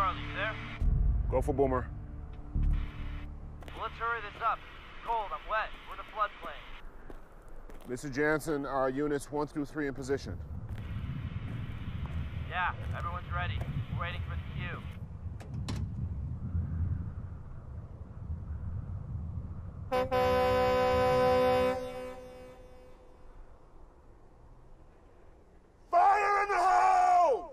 Charlie, you there? Go for Boomer. Well, let's hurry this up. It's cold, I'm wet. We're in a floodplain. Mr. Jansen, are units 1 through 3 in position? Yeah, everyone's ready. We're waiting for the cue. Fire in the hole!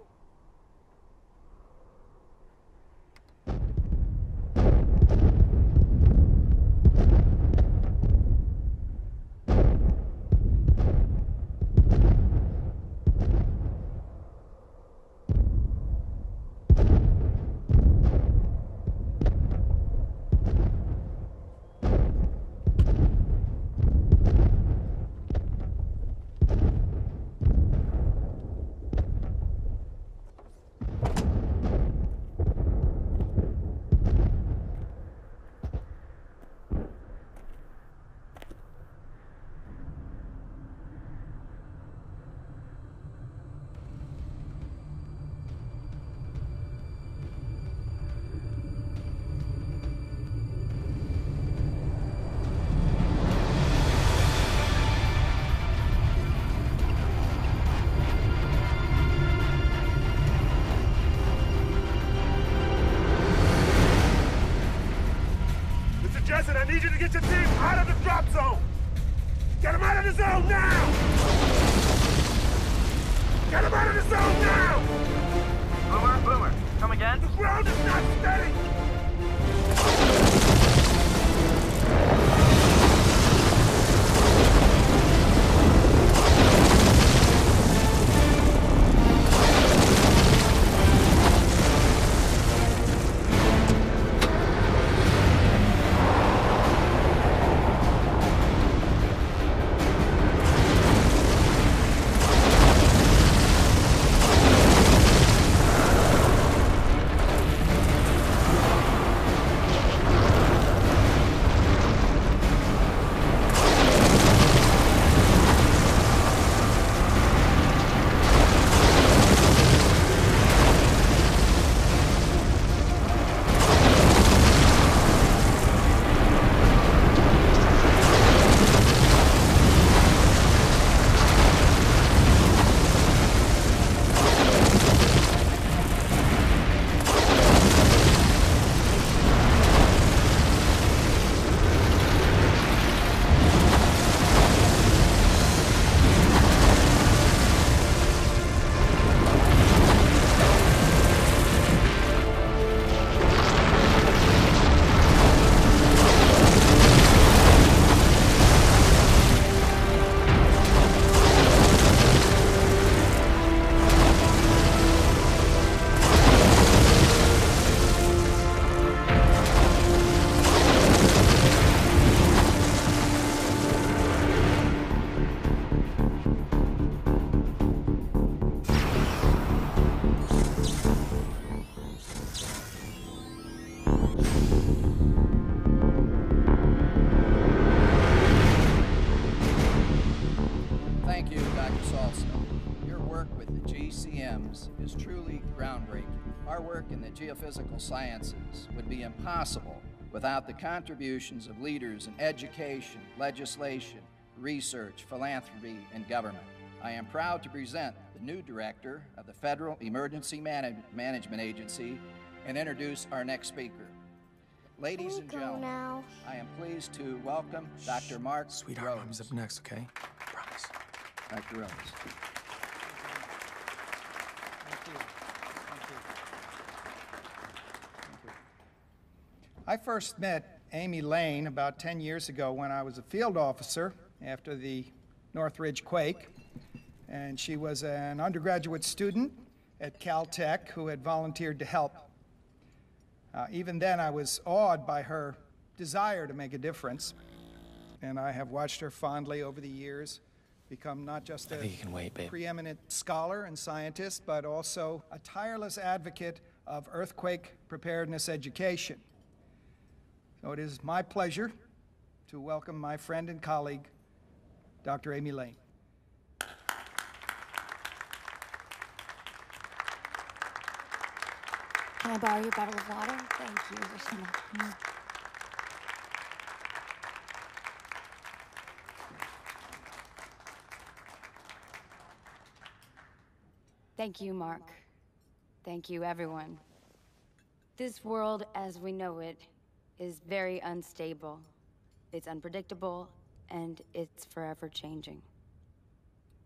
Jensen, I need you to get your team out of the drop zone! Get them out of the zone now! Get them out of the zone now! Boomer, come again? The ground is not steady! Thank you, Dr. Saltzman. Your work with the GCMs is truly groundbreaking. Our work in the geophysical sciences would be impossible without the contributions of leaders in education, legislation, research, philanthropy, and government. I am proud to present the new director of the Federal Emergency Management Agency and introduce our next speaker. Ladies and gentlemen, I am pleased to welcome Dr. Mark Sweetheart, Rose. Mom's up next, okay? Promise. Dr. Rose. I first met Amy Lane about 10 years ago when I was a field officer after the Northridge quake, and she was an undergraduate student at Caltech who had volunteered to help. Even then, I was awed by her desire to make a difference, and I have watched her fondly over the years become not just a preeminent scholar and scientist, but also a tireless advocate of earthquake preparedness education. So it is my pleasure to welcome my friend and colleague, Dr. Amy Lane. Can I borrow your bottle of water? Thank you. You're so much. Thank you, Mark. Thank you, everyone. This world, as we know it, is very unstable. It's unpredictable, and it's forever changing.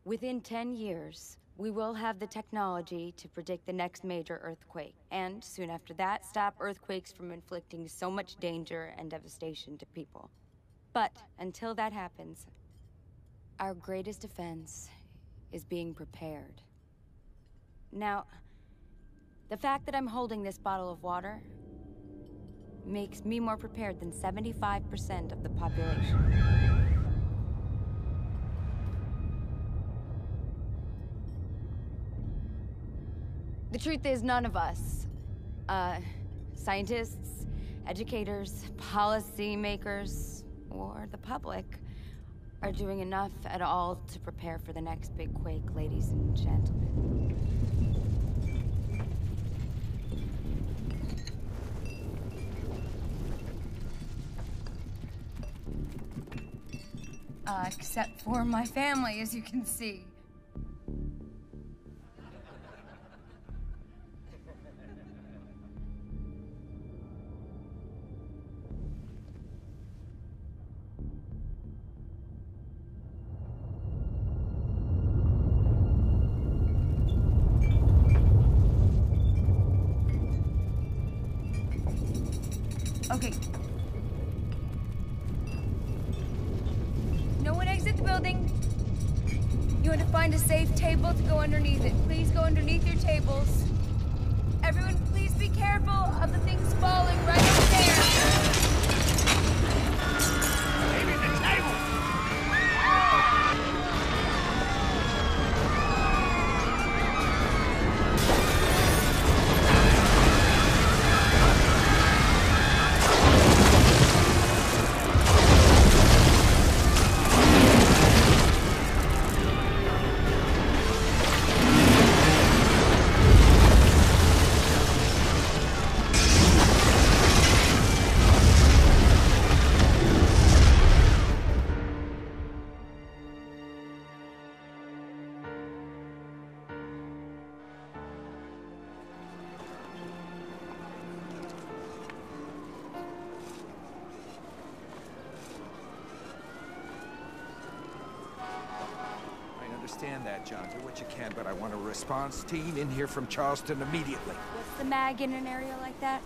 Within 10 years, we will have the technology to predict the next major earthquake, and soon after that, stop earthquakes from inflicting so much danger and devastation to people. But until that happens, our greatest defense is being prepared. Now, the fact that I'm holding this bottle of water makes me more prepared than 75% of the population. The truth is, none of us, scientists, educators, policymakers, or the public, are doing enough at all to prepare for the next big quake, ladies and gentlemen. Except for my family, as you can see. Okay. No one exit the building. You want to find a safe table to go underneath it. Please go underneath your tables. Everyone, please be careful of the things falling right up there. Aiming the table! I understand that, John. Do what you can, but I want a response team in here from Charleston immediately. What's the mag in an area like that?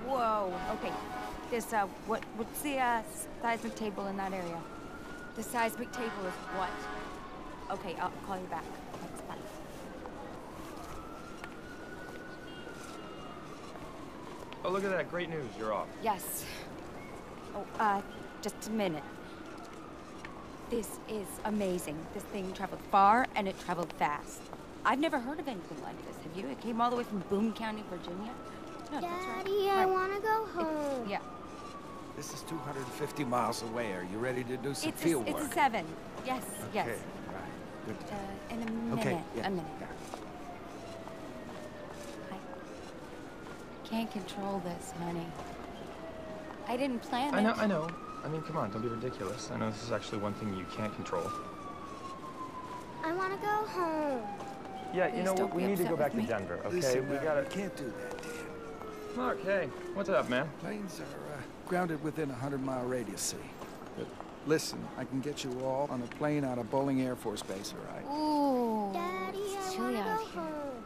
Whoa, okay. This, what's the, seismic table in that area? The seismic table is what? Okay, I'll call you back. Thanks, bye. Oh, look at that. Great news. You're off. Yes. Oh, just a minute. This is amazing. This thing traveled far, and it traveled fast. I've never heard of anything like this. Have you? It came all the way from Boone County, Virginia? No, that's right. Daddy, I want to go home. Yeah. This is 250 miles away. Are you ready to do some field work? It's a 7. Yes, yes. Okay, right. Good. In a minute. Okay, yeah. A minute. Yeah. I can't control this, honey. I didn't plan it. I know. I mean, come on, don't be ridiculous. I know this is actually one thing you can't control. I want to go home. Yeah, you Please know don't what? We be need to go upset back with to me. Denver, okay? Listen, We gotta... you can't do that, Dan. Mark, hey, what's up, man? Planes are grounded within a 100-mile radius, see? Good. Listen, I can get you all on a plane out of Bowling Air Force Base, all right? Ooh. Daddy, it's I chilly want to out go here. home.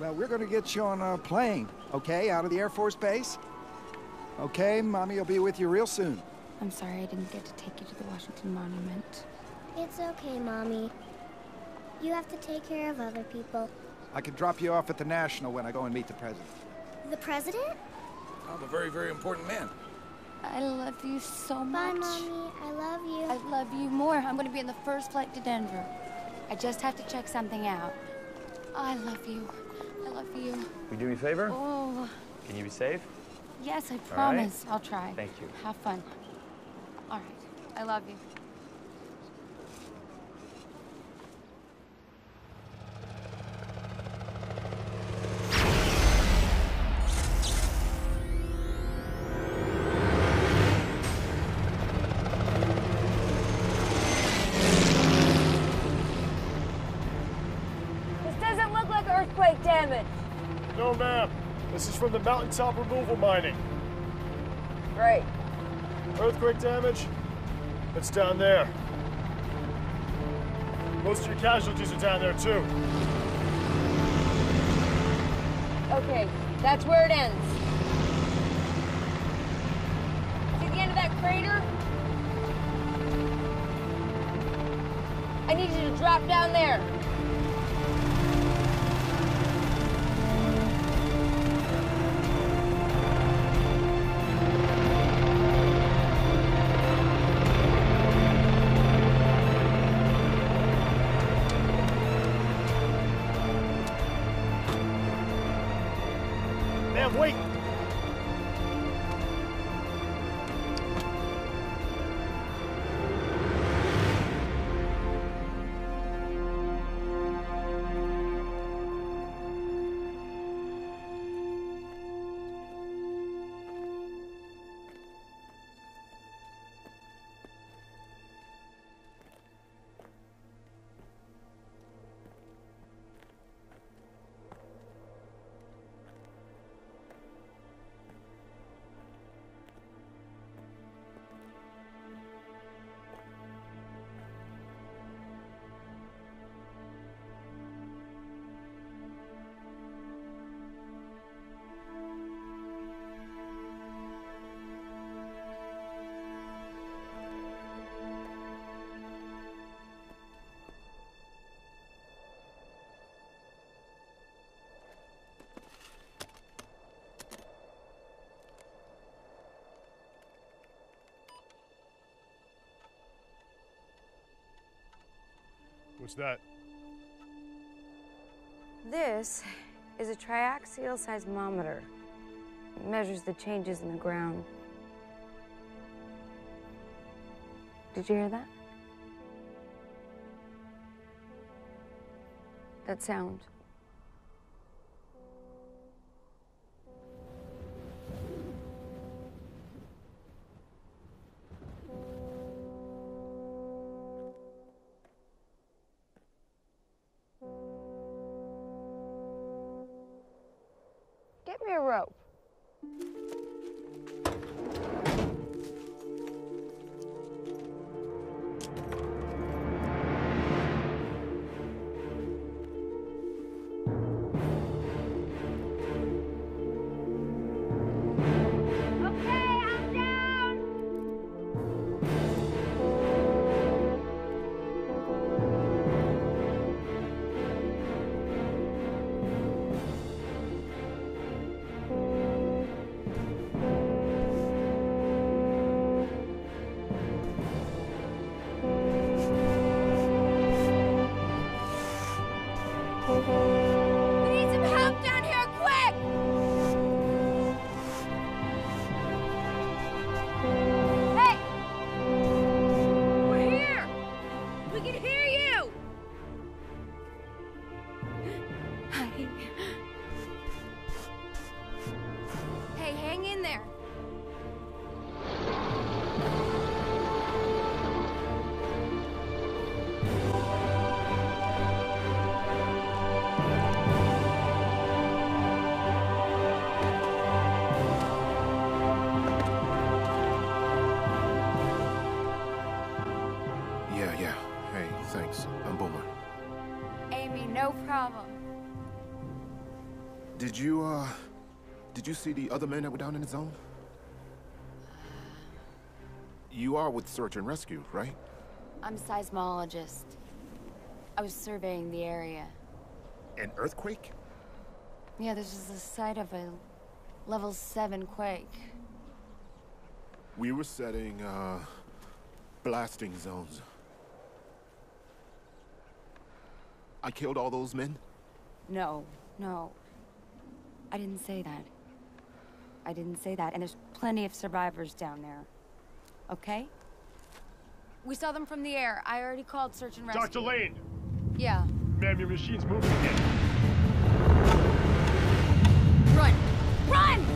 Well, we're gonna get you on a plane, okay? Out of the Air Force Base? Okay, Mommy will be with you real soon. I'm sorry I didn't get to take you to the Washington Monument. It's okay, Mommy. You have to take care of other people. I can drop you off at the National when I go and meet the President. The President? I'm a very, very important man. I love you so Bye, much. Mommy. I love you. I love you more. I'm going to be on the first flight to Denver. I just have to check something out. I love you. I love you. Will you do me a favor? Oh, Can you be safe? yes, I right. promise. I'll try. Thank you. Have fun. All right. I love you. ma'am. This is from the mountaintop removal mining. Great. Earthquake damage? It's down there. Most of your casualties are down there, too. Okay, that's where it ends. See the end of that crater? I need you to drop down there. Ma'am, wait! What's that? This is a triaxial seismometer. It measures the changes in the ground. Did you hear that? That sound. Get me a rope. We need some help down here, quick! Hey! We're here! We can hear you! Hi. Hey, hang in there. Yeah. Hey, thanks. I'm Boomer. Amy, no problem. Did you see the other men that were down in the zone? You are with search and rescue, right? I'm a seismologist. I was surveying the area. An earthquake? Yeah, this is the site of a level 7 quake. We were setting, blasting zones. I killed all those men? No. I didn't say that. And there's plenty of survivors down there. Okay? We saw them from the air. I already called search and rescue. Dr. Lane! Yeah. Ma'am, your machine's moving again. Run! Run!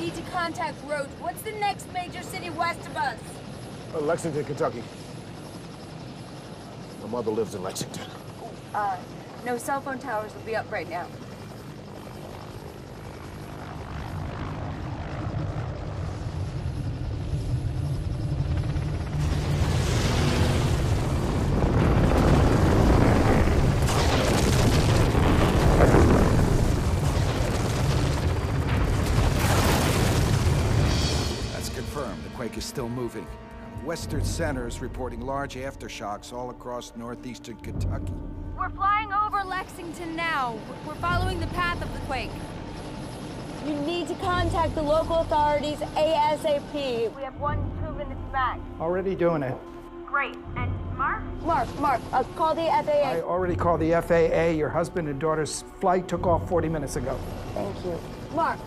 need to contact Rhodes. What's the next major city west of us? Lexington, Kentucky. My mother lives in Lexington. No cell phone towers will be up right now. Is still moving. Western Center is reporting large aftershocks all across northeastern Kentucky. We're flying over Lexington now. We're following the path of the quake. You need to contact the local authorities ASAP. We have 1-2 minutes max. Already doing it. Great. And Mark? Mark, call the FAA. I already called the FAA. Your husband and daughter's flight took off 40 minutes ago. Thank you. Mark,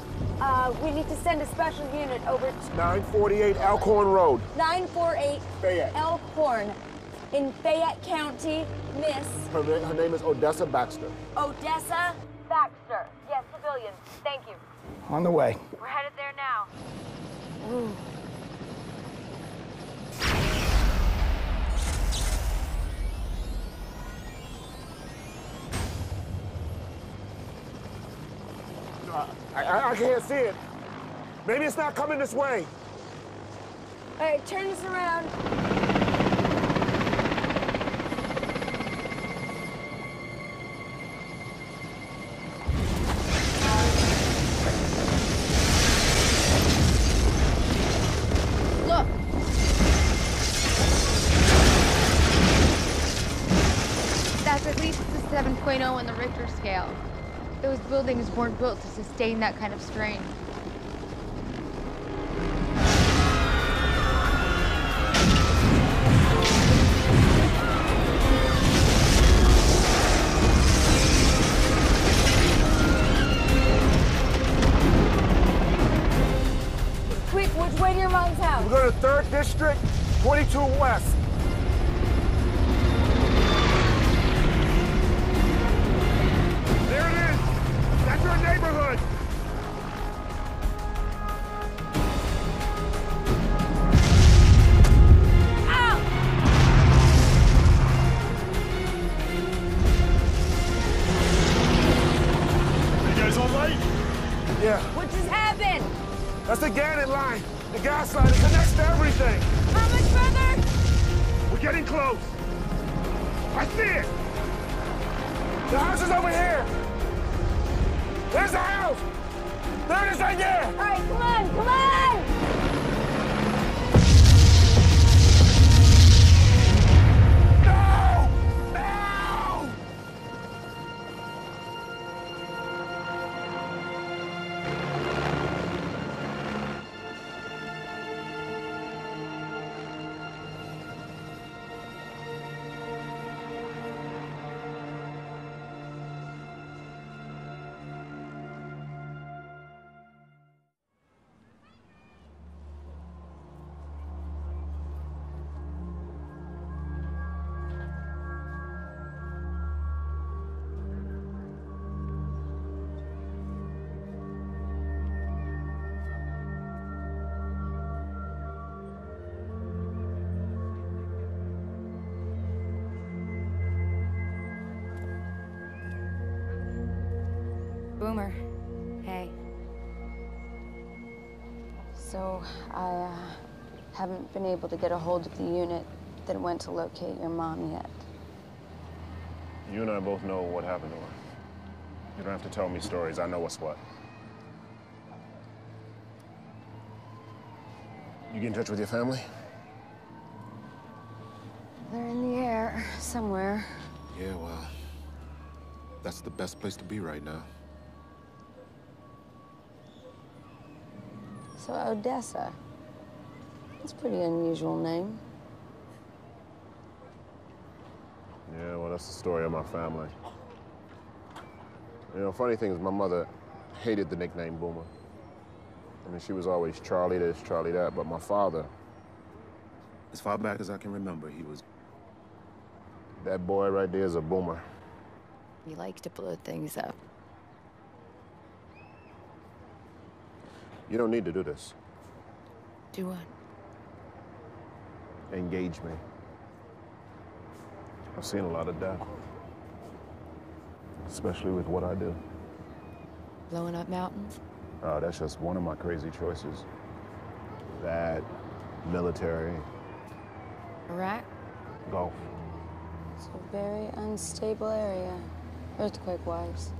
we need to send a special unit over to 948 Elkhorn Road. 948 Fayette. Elkhorn in Fayette County, Miss. Her name is Odessa Baxter. Odessa Baxter. Yes, civilian. Thank you. On the way. We're headed there now. Ooh. I can't see it. Maybe it's not coming this way. All right, turn this around. Look. That's at least a 7.0 on the Richter scale. Those buildings weren't built to sustain that kind of strain. Quick, which way to your mom's house? We're going to 3rd District, 22 West. There it is! That's your neighborhood! Ow! You guys all right? Yeah, What just happened? that's the Gannett line. The gas line, it connects to everything. How much further? We're getting close. I see it! The house is over here. There's the house. There it is right there. All right, come on, come on! No! No! Boomer. Hey. So, I haven't been able to get a hold of the unit that went to locate your mom yet. You and I both know what happened to her. You don't have to tell me stories. I know what's what. You get in touch with your family? They're in the air somewhere. Yeah, well, that's the best place to be right now. So, Odessa. That's a pretty unusual name. Yeah, well, that's the story of my family. You know, funny thing is my mother hated the nickname Boomer. I mean, she was always Charlie this, Charlie that, but my father, as far back as I can remember, he was... That boy right there is a boomer. He likes to blow things up. You don't need to do this. Do what? Engage me. I've seen a lot of death. Especially with what I do. Blowing up mountains? That's just one of my crazy choices. That, military. Iraq? Golf. It's a very unstable area, earthquake-wise.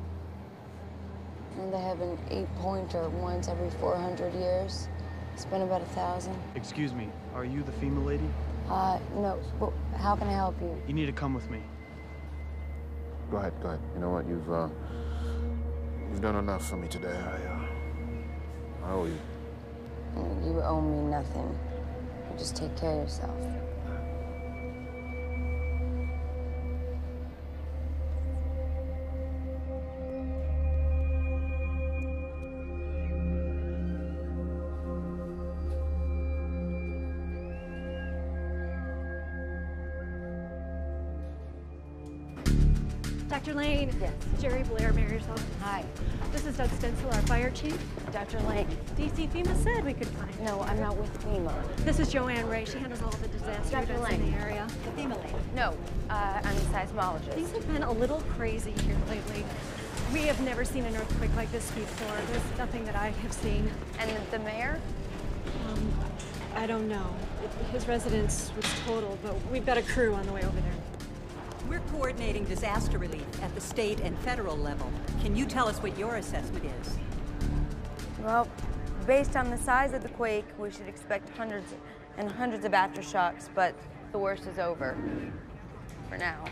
And they have an 8-pointer once every 400 years. It's been about 1,000. Excuse me, are you the FEMA lady? No, but how can I help you? You need to come with me. Go ahead. You know what, you've done enough for me today. I owe you. You owe me nothing. You just take care of yourself. Dr. Lane. Yes. Jerry Blair, Mayor's office. Hi. This is Doug Stencil, our fire chief. Dr. Lane. DC FEMA said we could find you. No, I'm not with FEMA. This is Joanne Ray. She handles all the disaster Dr. events Lane. in the area. The FEMA lady. No, I'm a seismologist. Things have been a little crazy here lately. We have never seen an earthquake like this before. There's nothing that I have seen. And the mayor? I don't know. His residence was totaled, but we've got a crew on the way over there. We're coordinating disaster relief at the state and federal level. Can you tell us what your assessment is? Well, based on the size of the quake, we should expect hundreds and hundreds of aftershocks, but the worst is over. For now.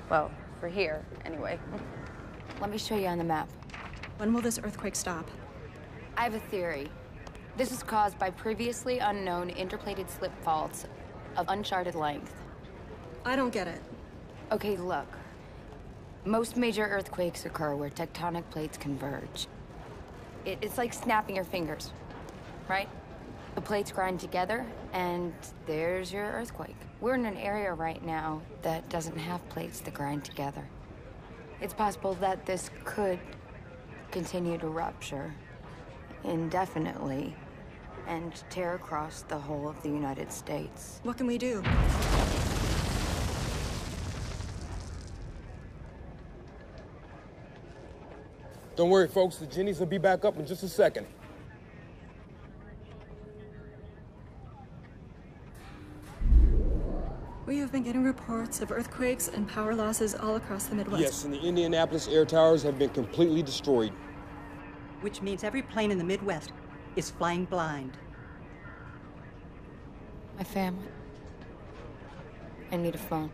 Well, for here, anyway. Let me show you on the map. When will this earthquake stop? I have a theory. This is caused by previously unknown interplated slip faults of uncharted length. I don't get it. Okay, look. Most major earthquakes occur where tectonic plates converge. It's like snapping your fingers, right? The plates grind together, and there's your earthquake. We're in an area right now that doesn't have plates that grind together. It's possible that this could continue to rupture indefinitely and tear across the whole of the United States. What can we do? Don't worry, folks. The Jennies will be back up in just a second. We have been getting reports of earthquakes and power losses all across the Midwest. Yes, and the Indianapolis air towers have been completely destroyed. Which means every plane in the Midwest is flying blind. My family. I need a phone.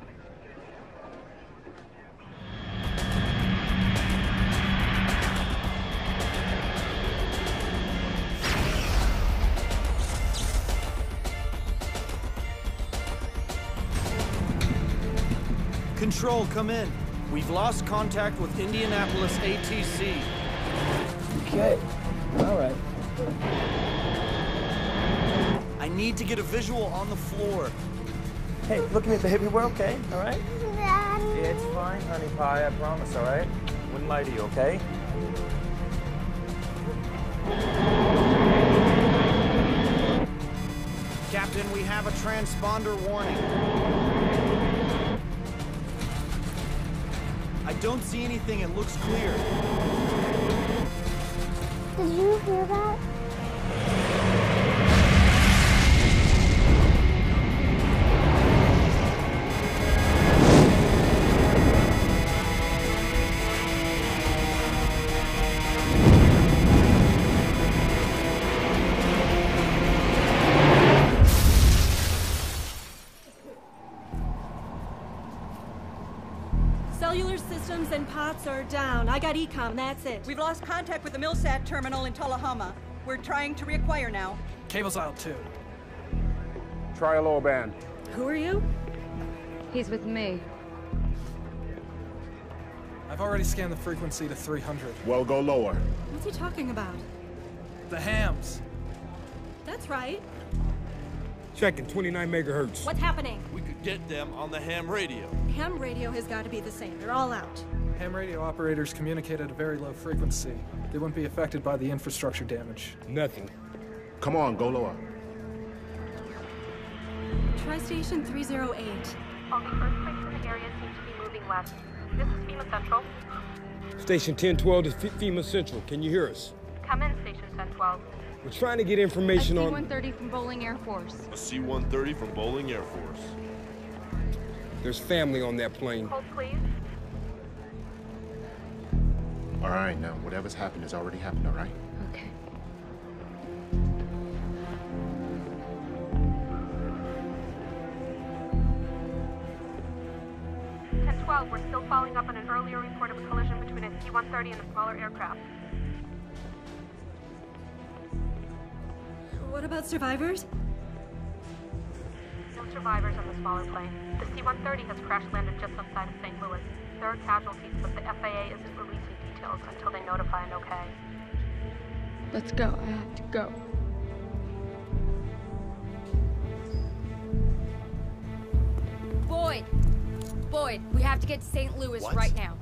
Control, come in. We've lost contact with Indianapolis ATC. Okay, all right. I need to get a visual on the floor. Hey, look at me, baby. We're okay, all right? Yeah, it's fine, honey pie. I promise, all right? Wouldn't lie to you, okay? Captain, we have a transponder warning. I don't see anything. It looks clear. Did you hear that? Cellular systems and POTS are down. I got ECOM, that's it. We've lost contact with the Millsat terminal in Tullahoma. We're trying to reacquire now. Cable's out, too. Try a lower band. Who are you? He's with me. I've already scanned the frequency to 300. Well, go lower. What's he talking about? The hams. That's right. Checking 29 megahertz. What's happening? We could get them on the ham radio. Ham radio has got to be the same. They're all out. Ham radio operators communicate at a very low frequency. They wouldn't be affected by the infrastructure damage. Nothing. Come on, go lower. Tri-Station 308. All the earthquakes in the area seem to be moving west. This is FEMA Central. Station 1012 is FEMA Central. Can you hear us? Come in, Station 1012. We're trying to get information on... C-130 from Bowling Air Force. A C-130 from Bowling Air Force. There's family on that plane. Hold, please. All right, now, whatever's happened has already happened, all right? Okay. We're still following up on an earlier report of a collision between a C-130 and a smaller aircraft. What about survivors? No survivors on the smaller plane. The C-130 has crash-landed just outside of St. Louis. There are casualties, but the FAA isn't releasing details until they notify an okay. Let's go. I have to go. Boyd, we have to get to St. Louis What? right now.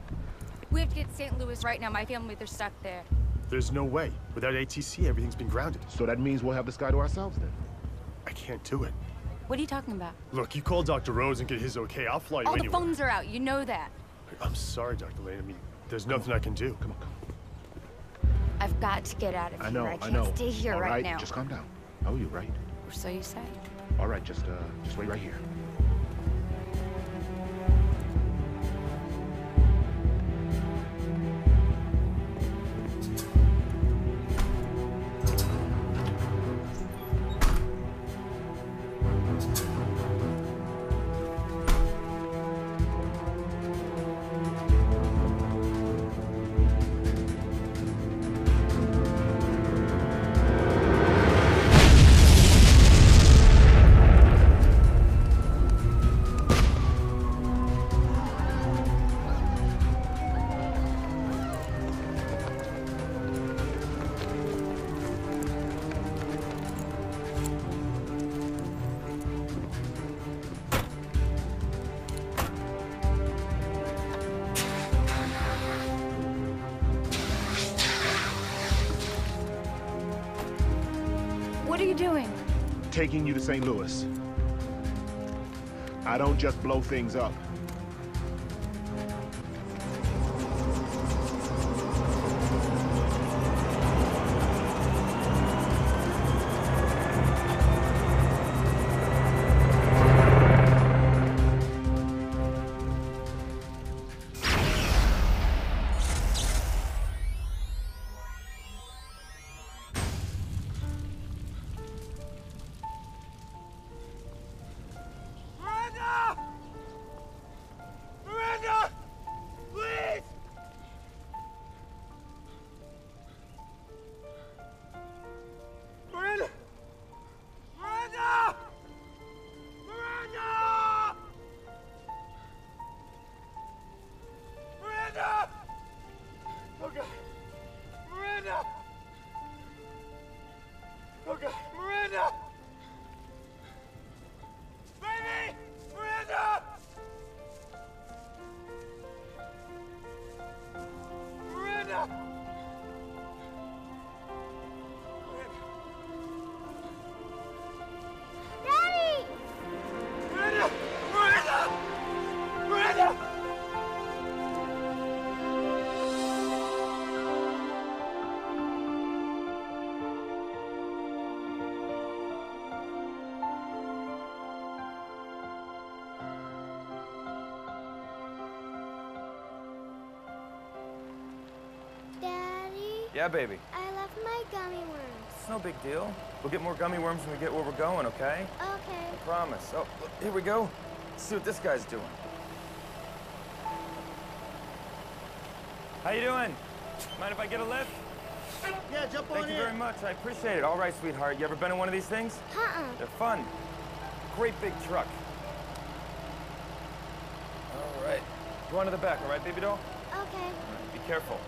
We have to get to St. Louis right now. My family, they're stuck there. There's no way. Without ATC, everything's been grounded. So that means we'll have the sky to ourselves then? I can't do it. What are you talking about? Look, you call Dr. Rose and get his okay. I'll fly you All the anywhere. phones are out. You know that. I'm sorry, Dr. Lane. I mean, there's nothing I can do. Come on. I've got to get out of here. I know. I can't stay here All right now. Just calm down. Oh, you're right. Or so you say. All right, just wait right here. What are you doing? Taking you to St. Louis. I don't just blow things up. Yeah, baby. I left my gummy worms. It's no big deal. We'll get more gummy worms when we get where we're going, okay? Okay. I promise. Oh, look, here we go. Let's see what this guy's doing. How you doing? Mind if I get a lift? Yeah, jump on in. Thank you very much. I appreciate it. All right, sweetheart. You ever been in one of these things? They're fun. Great big truck. All right. Go on to the back, all right, baby doll? Okay. All right, be careful.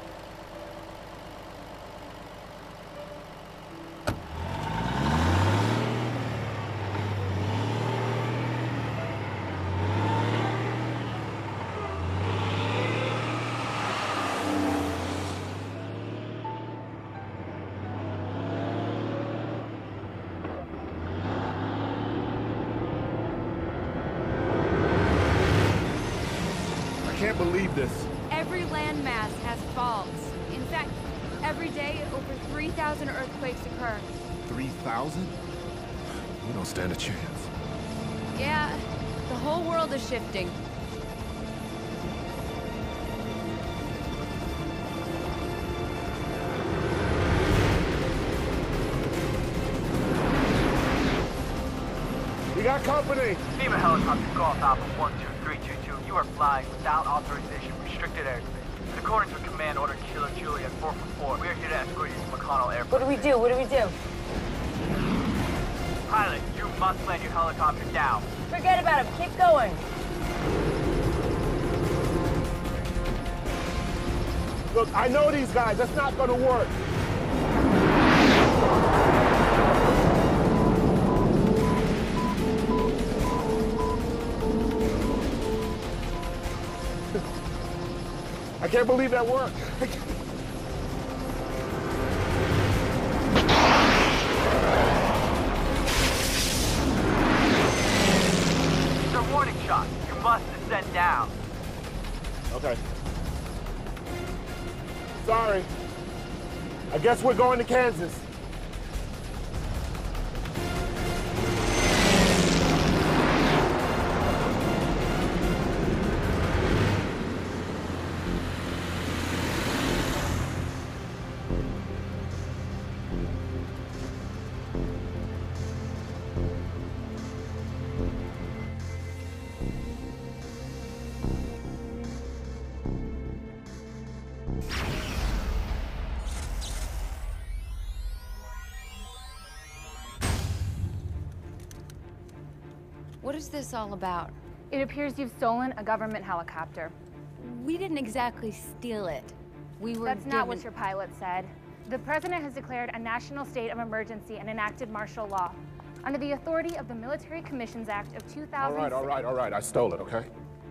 believe this. Every landmass has faults. In fact, every day, over 3,000 earthquakes occur. 3,000? We don't stand a chance. Yeah, the whole world is shifting. We got company. FEMA helicopter Golf Alpha 12322. You are flying without authorization, restricted airspace. And according to Command Order Kilo Juliet 444, we are here to escort you to McConnell Airport. What do we do? What do we do? Pilot, you must land your helicopter down. Forget about him. Keep going. Look, I know these guys. That's not gonna work. I can't believe that worked. It's a warning shot. You must descend down. Okay. Sorry. I guess we're going to Kansas. What is this all about? It appears you've stolen a government helicopter. We didn't exactly steal it. We were That's not what your pilot said. The president has declared a national state of emergency and enacted martial law. Under the authority of the Military Commissions Act of 2000. All right. I stole it, okay?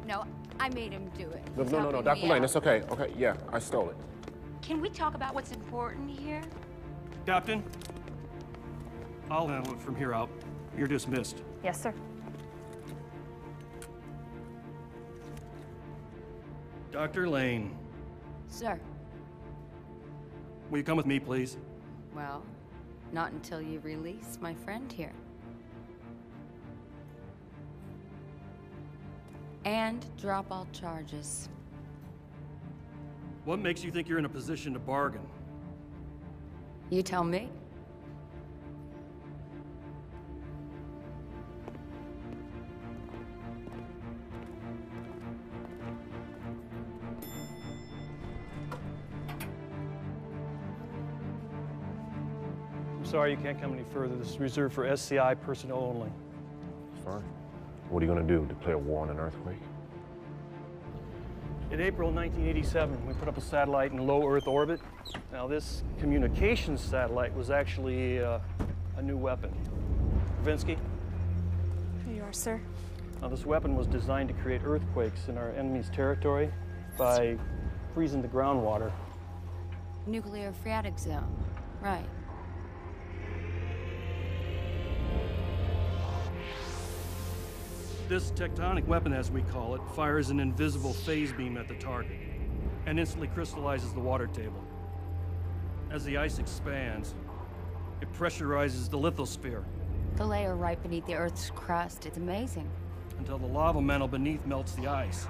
No, I made him do it. No, Dr. Lane, it's okay. Okay, yeah, I stole it. Can we talk about what's important here? Captain, I'll handle it from here out. You're dismissed. Yes, sir. Dr. Lane. Sir. Will you come with me, please? Well, not until you release my friend here. And drop all charges. What makes you think you're in a position to bargain? You tell me. I'm sorry you can't come any further. This is reserved for SCI personnel only. Fine. What are you gonna do? Declare war on an earthquake? In April 1987, we put up a satellite in low Earth orbit. Now, this communications satellite was actually a new weapon. Kavinsky? Here you are, sir. Now, this weapon was designed to create earthquakes in our enemy's territory by freezing the groundwater. Nuclear phreatic zone. Right. This tectonic weapon, as we call it, fires an invisible phase beam at the target and instantly crystallizes the water table. As the ice expands, it pressurizes the lithosphere. The layer right beneath the Earth's crust. It's amazing. Until the lava mantle beneath melts the ice,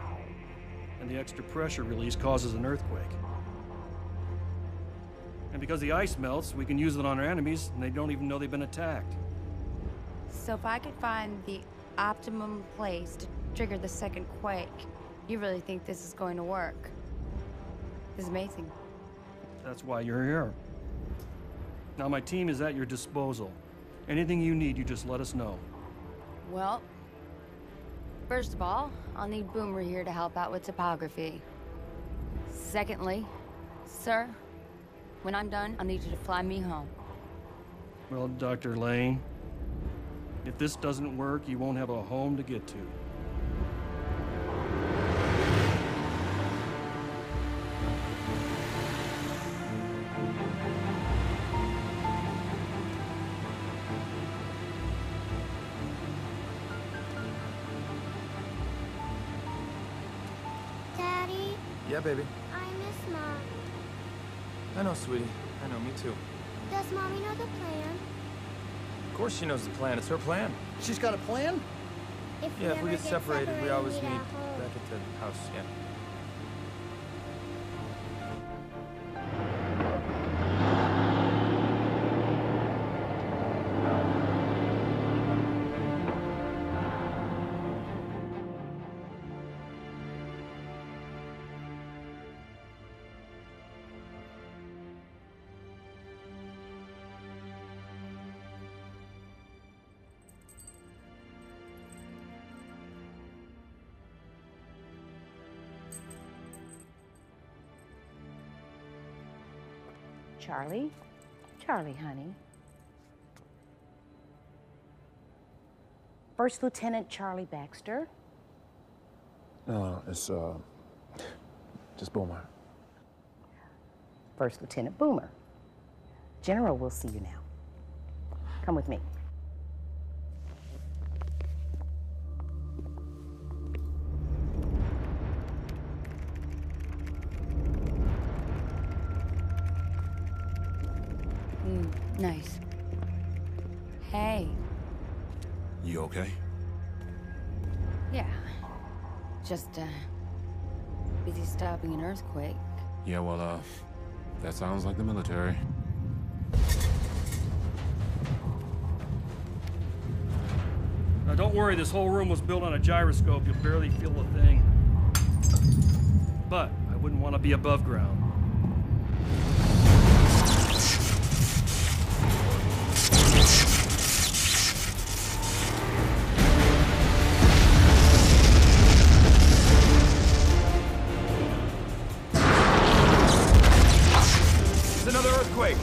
and the extra pressure release causes an earthquake. And because the ice melts, we can use it on our enemies, and they don't even know they've been attacked. So if I could find the optimum place to trigger the second quake, you really think this is going to work? This is amazing. That's why you're here. Now, my team is at your disposal. Anything you need, you just let us know. Well, first of all, I'll need Boomer here to help out with topography. Secondly, sir, when I'm done, I'll need you to fly me home. Well, Dr. Lane, if this doesn't work, you won't have a home to get to. Daddy? Yeah, baby. I miss Mom. I know, sweetie. I know, me too. Does Mommy know the plan? Of course she knows the plan. It's her plan. She's got a plan? If Yeah, if we ever get separated, we always meet at home. back at the house, yeah. Charlie? Charlie, honey. First Lieutenant Charlie Baxter. No, it's, just Boomer. First Lieutenant Boomer. General will see you now. Come with me. Nice. Hey. You okay? Yeah. Just, busy stopping an earthquake. Yeah, well, that sounds like the military. Now, don't worry, this whole room was built on a gyroscope. You'll barely feel a thing. But I wouldn't want to be above ground. Another earthquake! You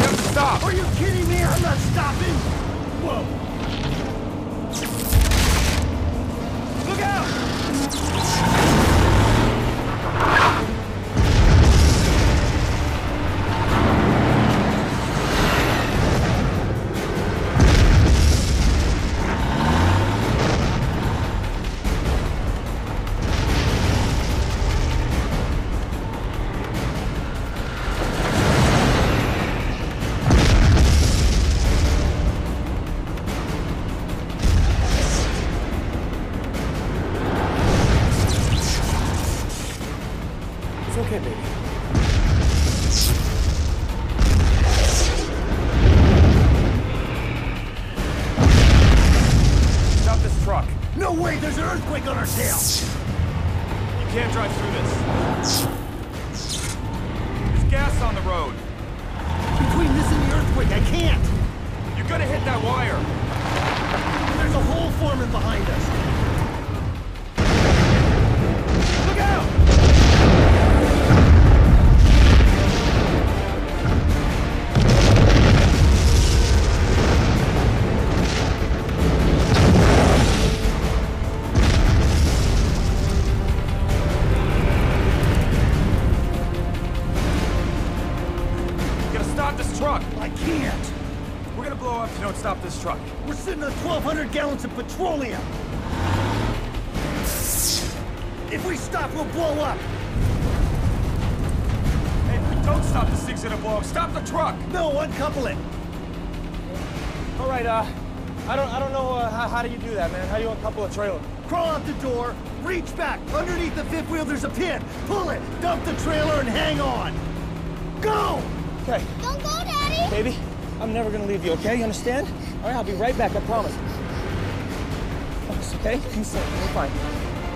have to stop! Are you kidding me? I'm not stopping! Whoa! Look out! It's okay, baby. Stop this truck. No way! There's an earthquake on our tail! You can't drive through this. There's gas on the road. Between this and the earthquake, I can't! You're gonna hit that wire. There's a hole forming behind us. Look out! Stop this truck! I can't! We're gonna blow up if you don't stop this truck. We're sitting on 1,200 gallons of petroleum! If we stop, we'll blow up! Hey, if we don't stop, this thing's gonna blow up. Stop the truck! No, uncouple it! All right, I don't know, how do you do that, man? How do you uncouple a trailer? Crawl out the door, reach back. Underneath the fifth wheel, there's a pin. Pull it, dump the trailer, and hang on. Go! Okay. Don't go, Daddy! Baby, I'm never gonna leave you, okay? You understand? All right, I'll be right back, I promise. Promise, okay? Be safe, we're fine.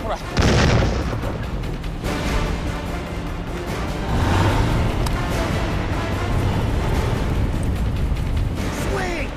All right. Swing!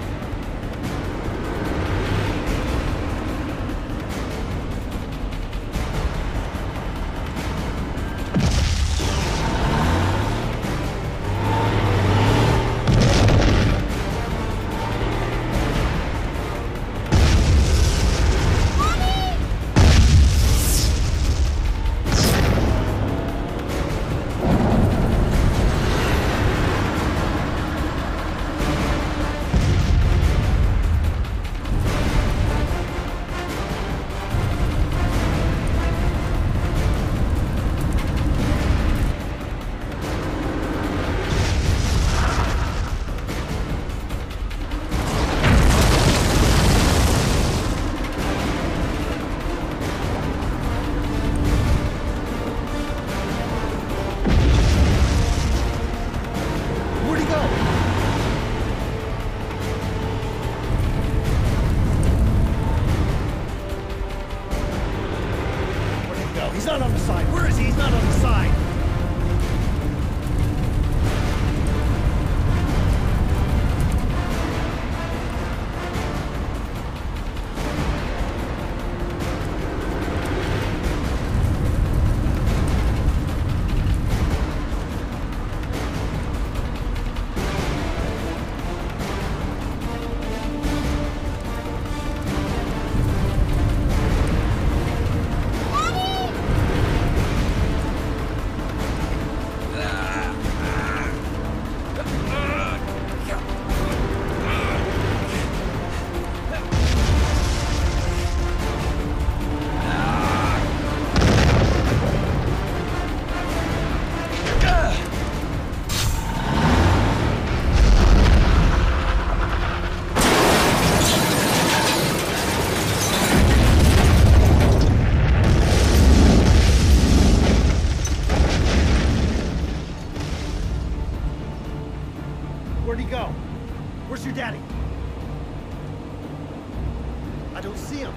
I don't see him.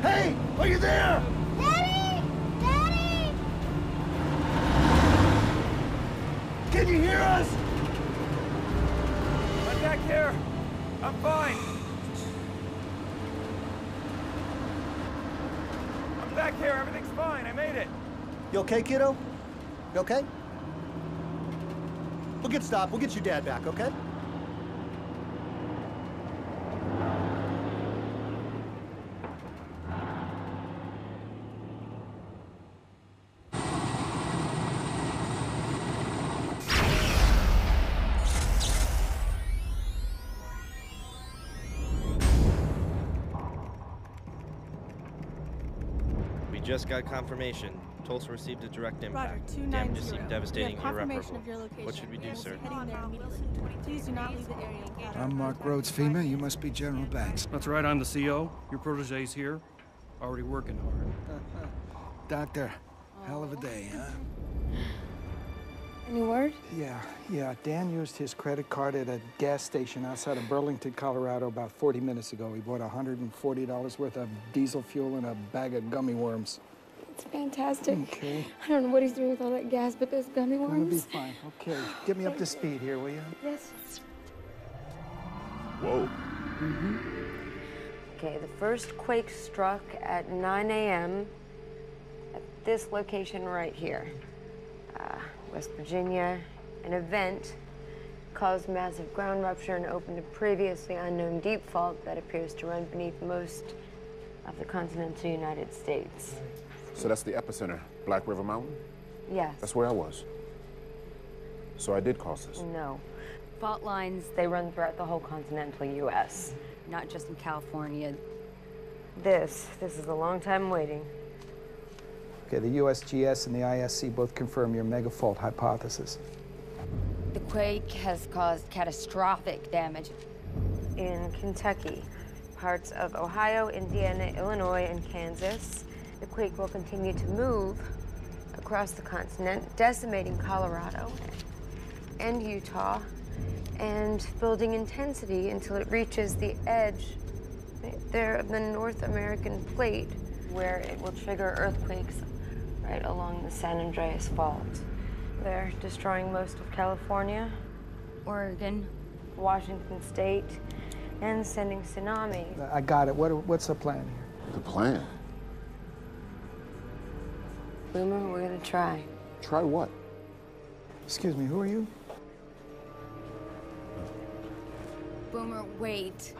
Hey, are you there? Daddy! Daddy! Can you hear us? I'm back here. I'm fine. I'm back here. Everything's fine. I made it. You okay, kiddo? You okay? We'll get stopped. We'll get your dad back, okay? We just got confirmation. Tulsa received a direct impact. Roger, 290. Damages seem devastating and confirmation irreparable. of your location. What should we do, sir? Heading there immediately. Please do not leave the area. I'm Mark Rhodes, FEMA. You must be General Banks. That's right, I'm the CO. Your protege's here. Already working hard. Doctor, hell of a day, huh? Any word? Yeah. Dan used his credit card at a gas station outside of Burlington, Colorado about 40 minutes ago. He bought $140 worth of diesel fuel and a bag of gummy worms. It's fantastic. Okay. I don't know what he's doing with all that gas, but those gummy It'll worms. be fine. Okay, get me up to speed here, will you? Yes. Whoa. Okay, the first quake struck at 9 a.m. at this location right here. West Virginia. An event caused massive ground rupture and opened a previously unknown deep fault that appears to run beneath most of the continental United States. So that's the epicenter, Black River Mountain? Yes. That's where I was. So I did cause this? No. Fault lines, they run throughout the whole continental U.S., not just in California. This is a long time waiting. Okay, the USGS and the ISC both confirm your megafault hypothesis. The quake has caused catastrophic damage in Kentucky, parts of Ohio, Indiana, Illinois, and Kansas. The quake will continue to move across the continent, decimating Colorado and Utah, and building intensity until it reaches the edge there of the North American plate, where it will trigger earthquakes right along the San Andreas Fault. They're destroying most of California, Oregon, Washington State, and sending tsunamis. I got it. What's the plan here? The plan? Boomer, we're gonna try. Try what? Excuse me, who are you? Boomer, wait.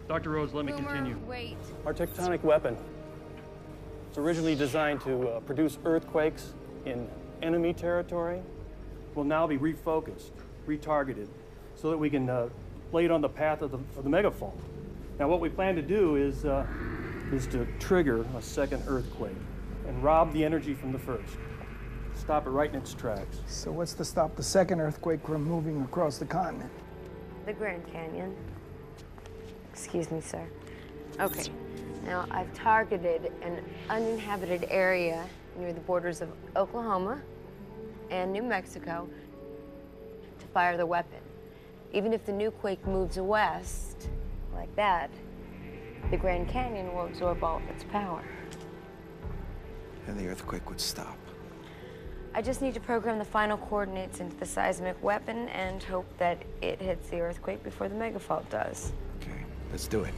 Dr. Rhodes, let me continue. Wait. Our tectonic weapon. It's originally designed to produce earthquakes in enemy territory. Will now be refocused, retargeted, so that we can lay it on the path of the megafault. Now, what we plan to do is to trigger a second earthquake and rob the energy from the first. Stop it right in its tracks. So what's to stop the second earthquake from moving across the continent? The Grand Canyon. Excuse me, sir. Okay, now I've targeted an uninhabited area near the borders of Oklahoma and New Mexico to fire the weapon. Even if the new quake moves west, like that, the Grand Canyon will absorb all of its power. And the earthquake would stop. I just need to program the final coordinates into the seismic weapon and hope that it hits the earthquake before the megafault does. Okay, let's do it.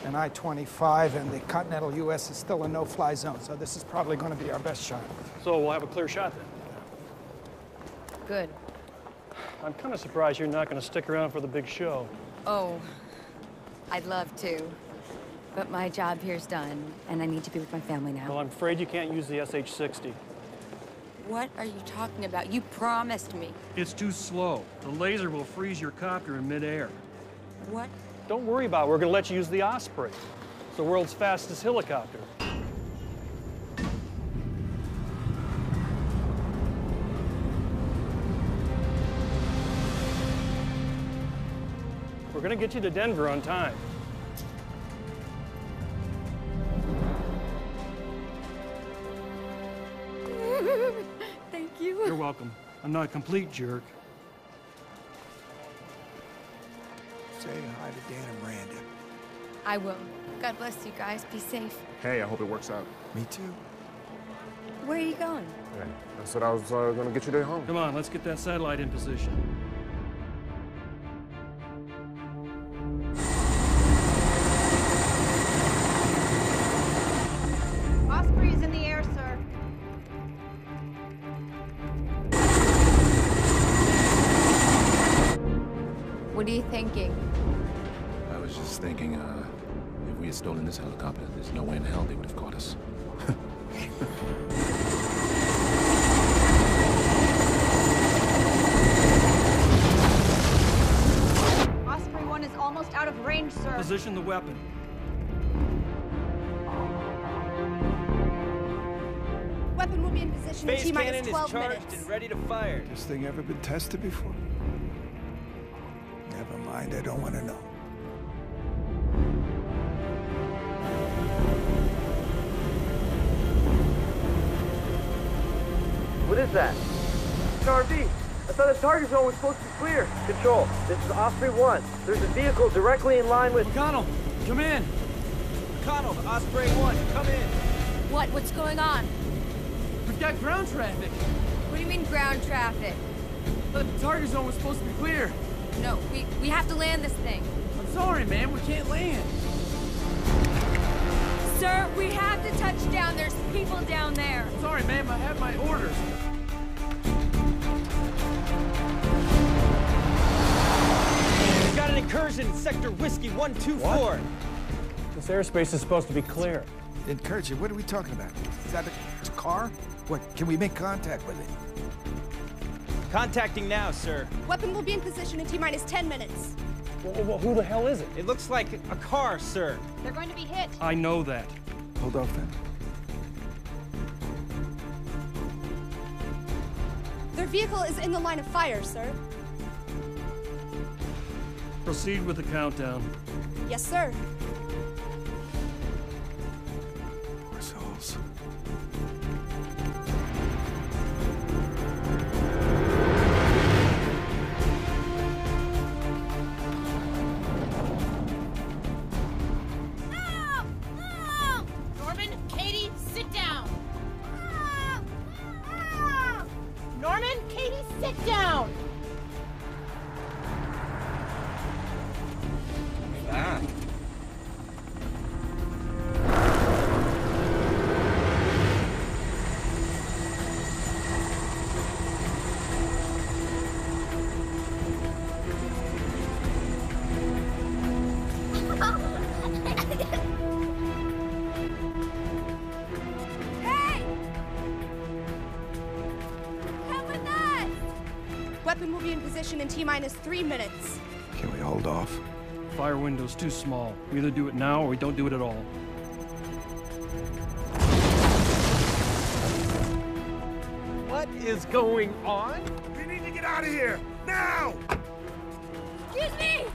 And I-25 and the continental U.S. is still a no-fly zone, so this is probably going to be our best shot. So we'll have a clear shot then. Good. I'm kind of surprised you're not going to stick around for the big show. Oh, I'd love to. But my job here's done, and I need to be with my family now. Well, I'm afraid you can't use the SH-60. What are you talking about? You promised me. It's too slow. The laser will freeze your copter in midair. What? Don't worry about it. We're going to let you use the Osprey. It's the world's fastest helicopter. We're going to get you to Denver on time. Thank you. You're welcome. I'm not a complete jerk. Say hi to Dan and Miranda. I will. God bless you guys. Be safe. Hey, I hope it works out. Me too. Where are you going? Hey, I said I was gonna get you there home. Come on, let's get that satellite in position. Osprey is in the air, sir. What are you thinking? I was just thinking, if we had stolen this helicopter, there's no way in hell they would have caught us. Osprey 1 is almost out of range, sir. Position the weapon. Weapon will be in position Phase in cannon T-minus is 12 charged minutes. and ready to fire. This thing ever been tested before? Never mind, I don't want to know. What is that? It's an RV. I thought the target zone was supposed to be clear. Control, this is Osprey 1. There's a vehicle directly in line with... McConnell, come in. McConnell, Osprey 1, come in. What's going on? We've got ground traffic. What do you mean ground traffic? The target zone was supposed to be clear. No, we have to land this thing. I'm sorry, man, we can't land. Sir, we have to touch down. There's people down there. Sorry, ma'am, I have my orders. We've got an incursion in Sector Whiskey 124. What? This airspace is supposed to be clear. Incursion, what are we talking about? Is that a car? What, can we make contact with it? Contacting now, sir. Weapon will be in position in T-minus 10 minutes. Well, who the hell is it? It looks like a car, sir. They're going to be hit. I know that. Hold off then. Their vehicle is in the line of fire, sir. Proceed with the countdown. Yes, sir. Poor souls. Norman, Katie, sit down. Norman, Katie, sit down. Back. Hey! Come with us! Weapon will be in position in T-minus 3 minutes. Can we hold off? Fire window's too small. We either do it now or we don't do it at all. What is going on? We need to get out of here! Now! Excuse me!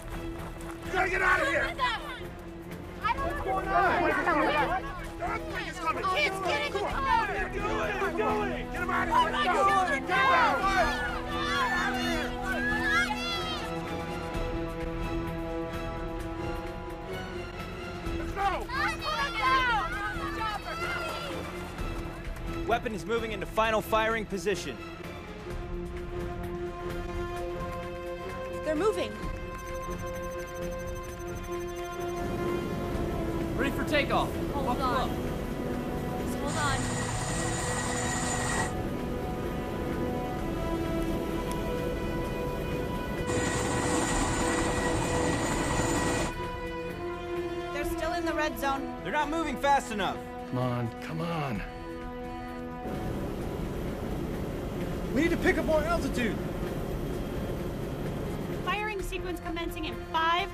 We gotta get out of here! I don't know what's going on. The earthquake is coming! Kids, get in the car! What are you doing? What are you doing? Get him out of Oh here! my Let's go. children, Get him out. no! Let's go! Weapon is moving into final firing position. They're moving. Ready for takeoff. Hold on. Just hold on. They're still in the red zone. They're not moving fast enough. Come on, come on. We need to pick up more altitude. Firing sequence commencing in 5,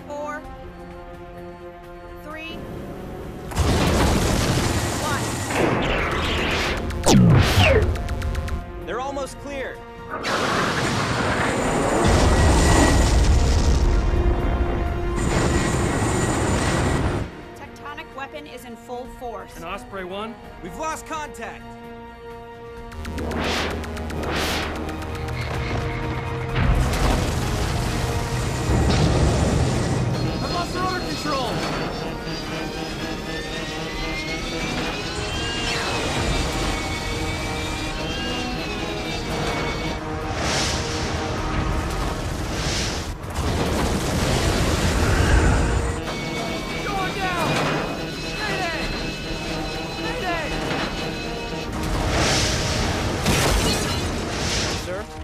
4, 3, 1. They're almost clear. Tectonic weapon is in full force. And Osprey 1? We've lost contact.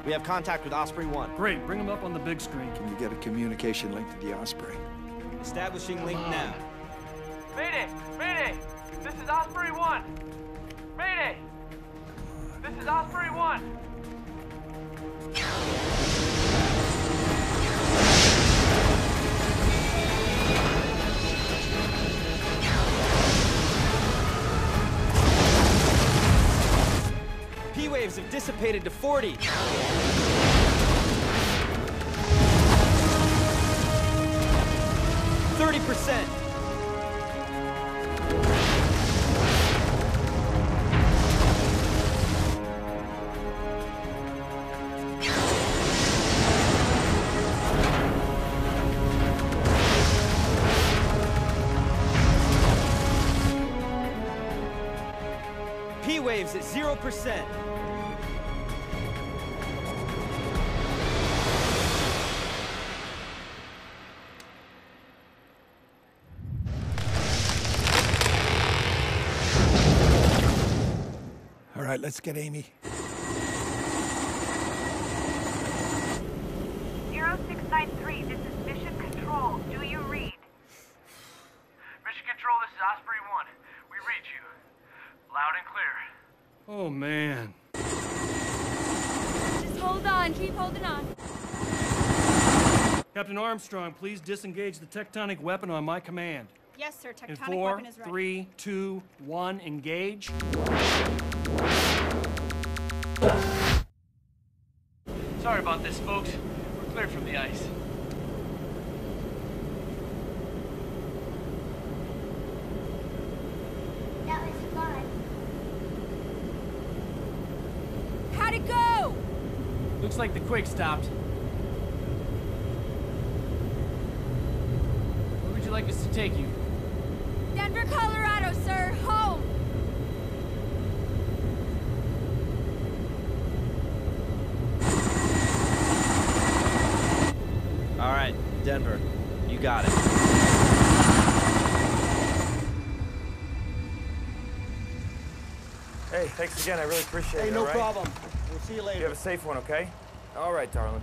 We have contact with Osprey 1. Great, bring him up on the big screen. Can you get a communication link to the Osprey? Establishing link now. Mayday! Mayday! This is Osprey 1! Mayday! This is Osprey 1! P-waves have dissipated to 40. 30%. P-waves at 0%. All right, let's get Amy. 0693, this is Mission Control. Do you read? Mission Control, this is Osprey 1. We read you. Loud and clear. Oh, man. Just hold on. Keep holding on. Captain Armstrong, please disengage the tectonic weapon on my command. Yes, sir. In Tectonic 4, weapon is ready. 3, 2, 1, engage. Sorry about this, folks. We're clear from the ice. That was fun. How'd it go? Looks like the quake stopped. Where would you like us to take you? Denver, Colorado, sir. Home. All right, Denver, you got it. Hey, thanks again. I really appreciate it. Hey, no all right? problem. We'll see you later. You have a safe one, okay? All right, darling.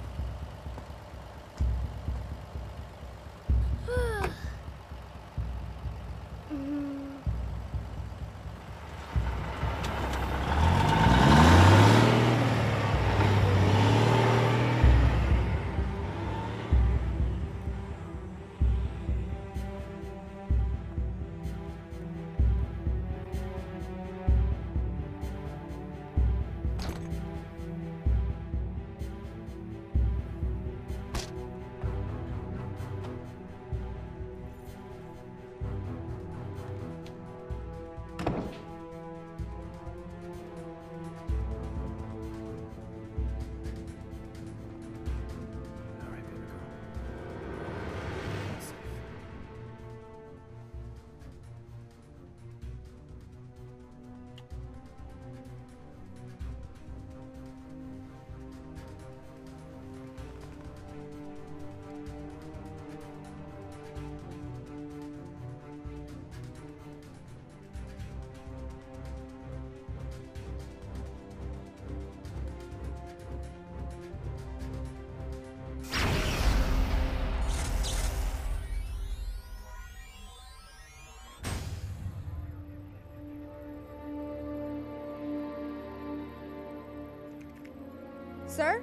Sir?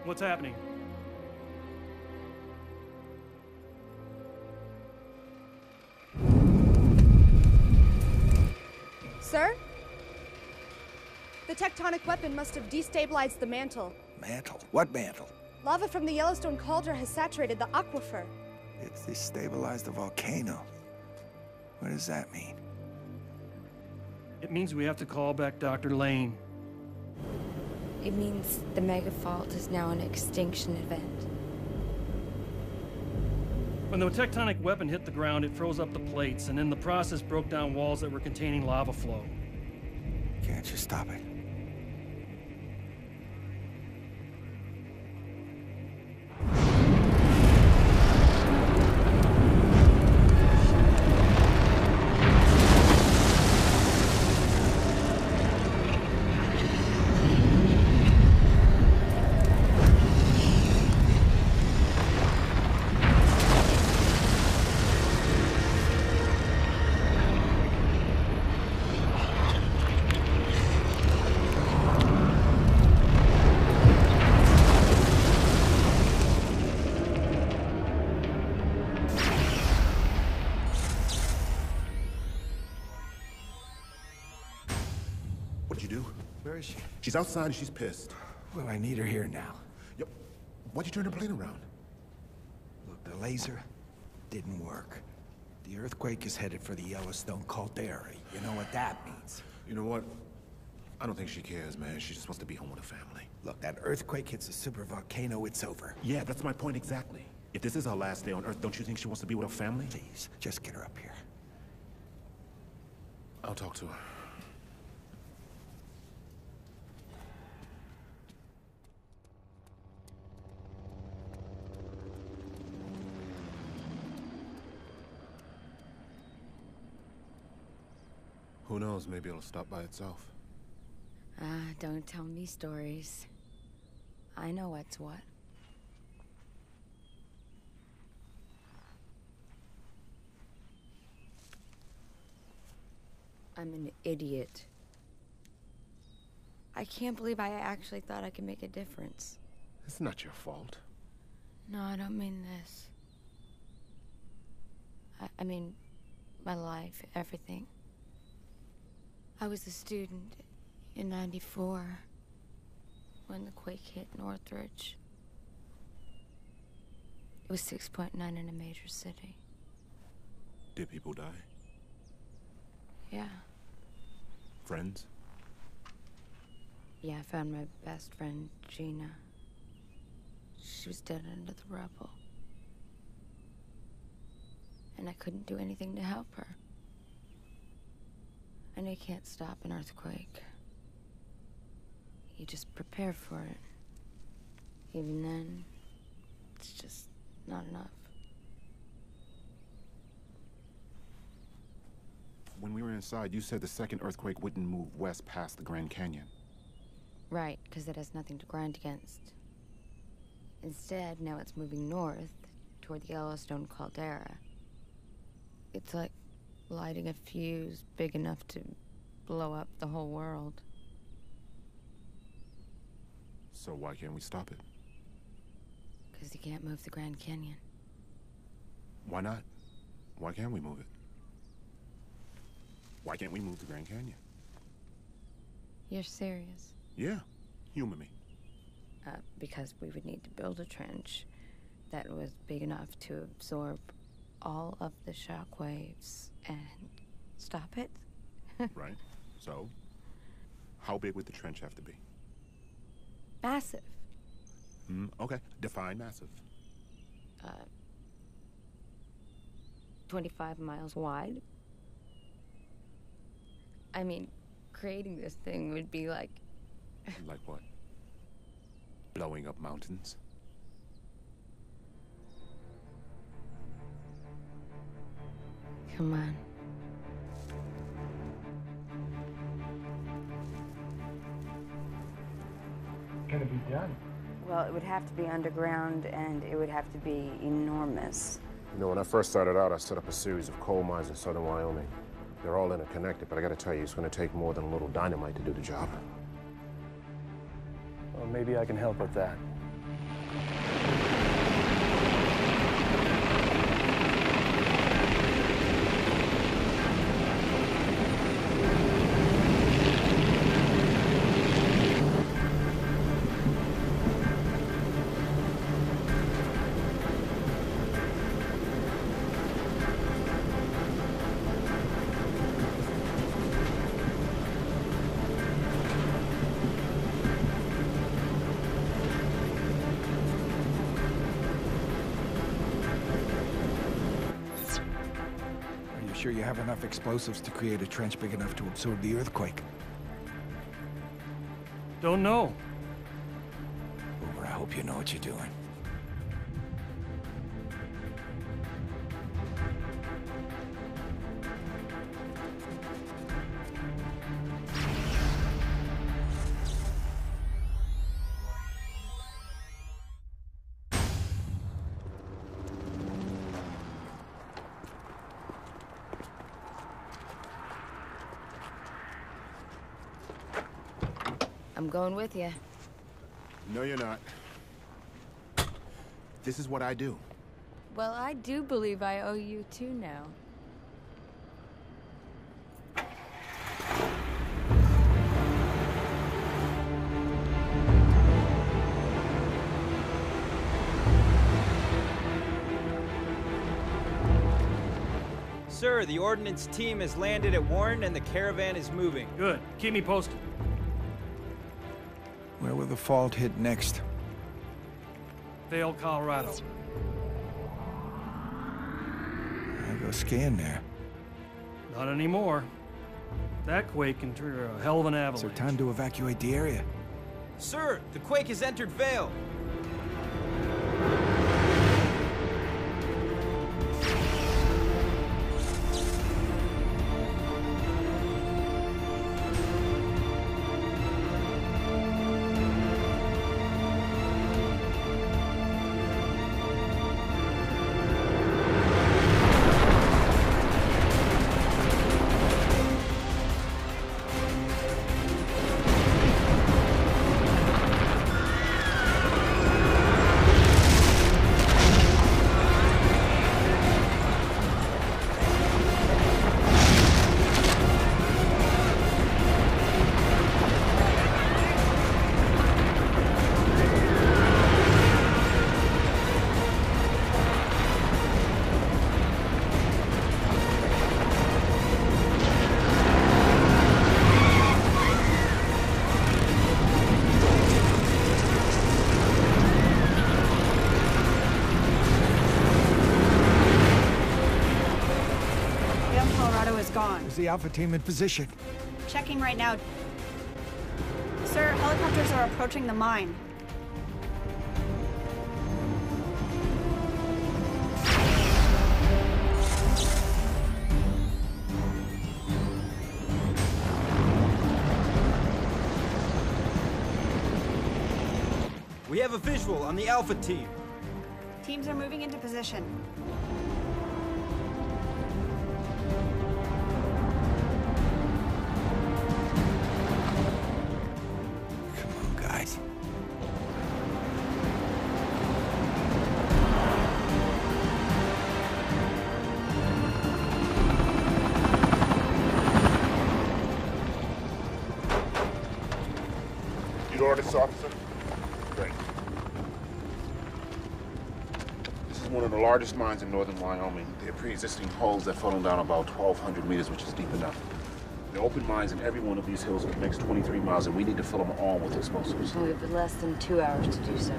What's happening? Sir? The tectonic weapon must have destabilized the mantle. Mantle? What mantle? Lava from the Yellowstone cauldron has saturated the aquifer. It's destabilized the volcano. What does that mean? It means we have to call back Dr. Lane. It means the megafault is now an extinction event. When the tectonic weapon hit the ground, it froze up the plates, and in the process broke down walls that were containing lava flow. Can't you stop it? is she? She's outside and she's pissed. Well, I need her here now. Yep. Why'd you turn the plane around? Look, the laser didn't work. The earthquake is headed for the Yellowstone caldera. You know what that means? You know what? I don't think she cares, man. She just wants to be home with her family. Look, that earthquake hits a supervolcano, it's over. Yeah, that's my point exactly. If this is her last day on Earth, don't you think she wants to be with her family? Please, just get her up here. I'll talk to her. Who knows, maybe it'll stop by itself. Don't tell me stories. I know what's what. I'm an idiot. I can't believe I actually thought I could make a difference. It's not your fault. No, I don't mean this. I mean, my life, everything. I was a student in '94 when the quake hit Northridge. It was 6.9 in a major city. Did people die? Yeah. Friends? Yeah, I found my best friend, Gina. She was dead under the rubble. And I couldn't do anything to help her. I know you can't stop an earthquake. You just prepare for it. Even then, it's just not enough. When we were inside, you said the second earthquake wouldn't move west past the Grand Canyon. Right, because it has nothing to grind against. Instead, now it's moving north toward the Yellowstone caldera. It's like lighting a fuse big enough to blow up the whole world. So why can't we stop it? Because you can't move the Grand Canyon. Why not? Why can't we move it? Why can't we move the Grand Canyon? You're serious? Yeah, humor me. Because we would need to build a trench that was big enough to absorb all of the shock waves and stop it. Right. So, how big would the trench have to be? Massive. Okay. Define massive. 25 miles wide. I mean, creating this thing would be like... Like what? Blowing up mountains? Come on. Can it be done? Well, it would have to be underground, and it would have to be enormous. You know, when I first started out, I set up a series of coal mines in southern Wyoming. They're all interconnected, but I gotta tell you, it's gonna take more than a little dynamite to do the job. Well, maybe I can help with that. Sure you have enough explosives to create a trench big enough to absorb the earthquake? Don't know. Boomer, I hope you know what you're doing. I'm going with you. No, you're not. This is what I do. Well, I do believe I owe you two now. Sir, the ordnance team has landed at Warren and the caravan is moving. Good. Keep me posted. Where will the fault hit next? Vail, Colorado. I'll go skiing there. Not anymore. That quake can trigger a hell of an avalanche. Is there time to evacuate the area? Sir, the quake has entered Vail. Is the Alpha team in position? Checking right now. Sir, helicopters are approaching the mine. We have a visual on the Alpha team. Teams are moving into position. Ordnance officer? Great. This is one of the largest mines in northern Wyoming. They're pre-existing holes that funnel down about 1,200 meters, which is deep enough. There are open mines in every one of these hills for the next 23 miles, and we need to fill them all with explosives. We have less than 2 hours to do so.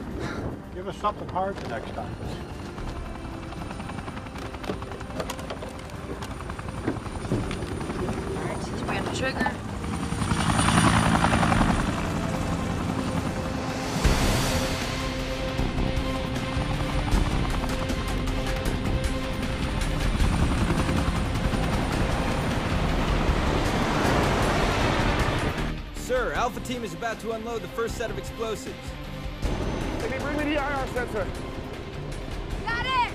Give us something hard the next time. All right, since we got the trigger. Sir, Alpha team is about to unload the first set of explosives. Amy, bring me the IR sensor. Got it!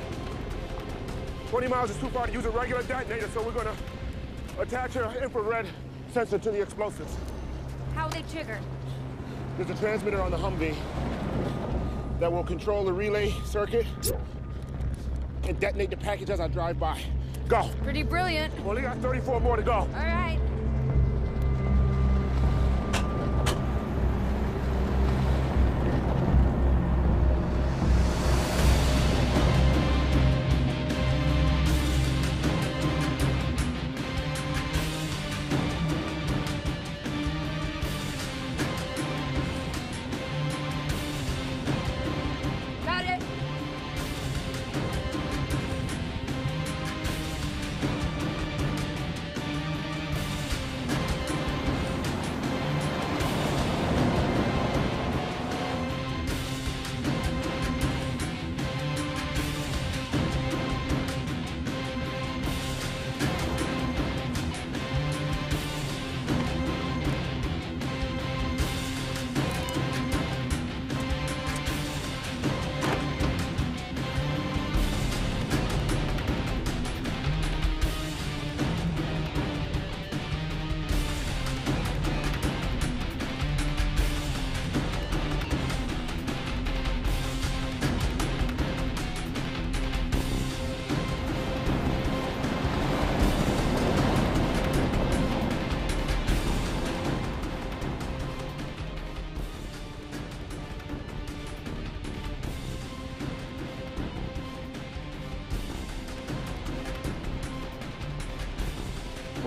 20 miles is too far to use a regular detonator, so we're gonna attach an infrared sensor to the explosives. How will they trigger? There's a transmitter on the Humvee that will control the relay circuit and detonate the package as I drive by. Go. Pretty brilliant. We only got 34 more to go. All right.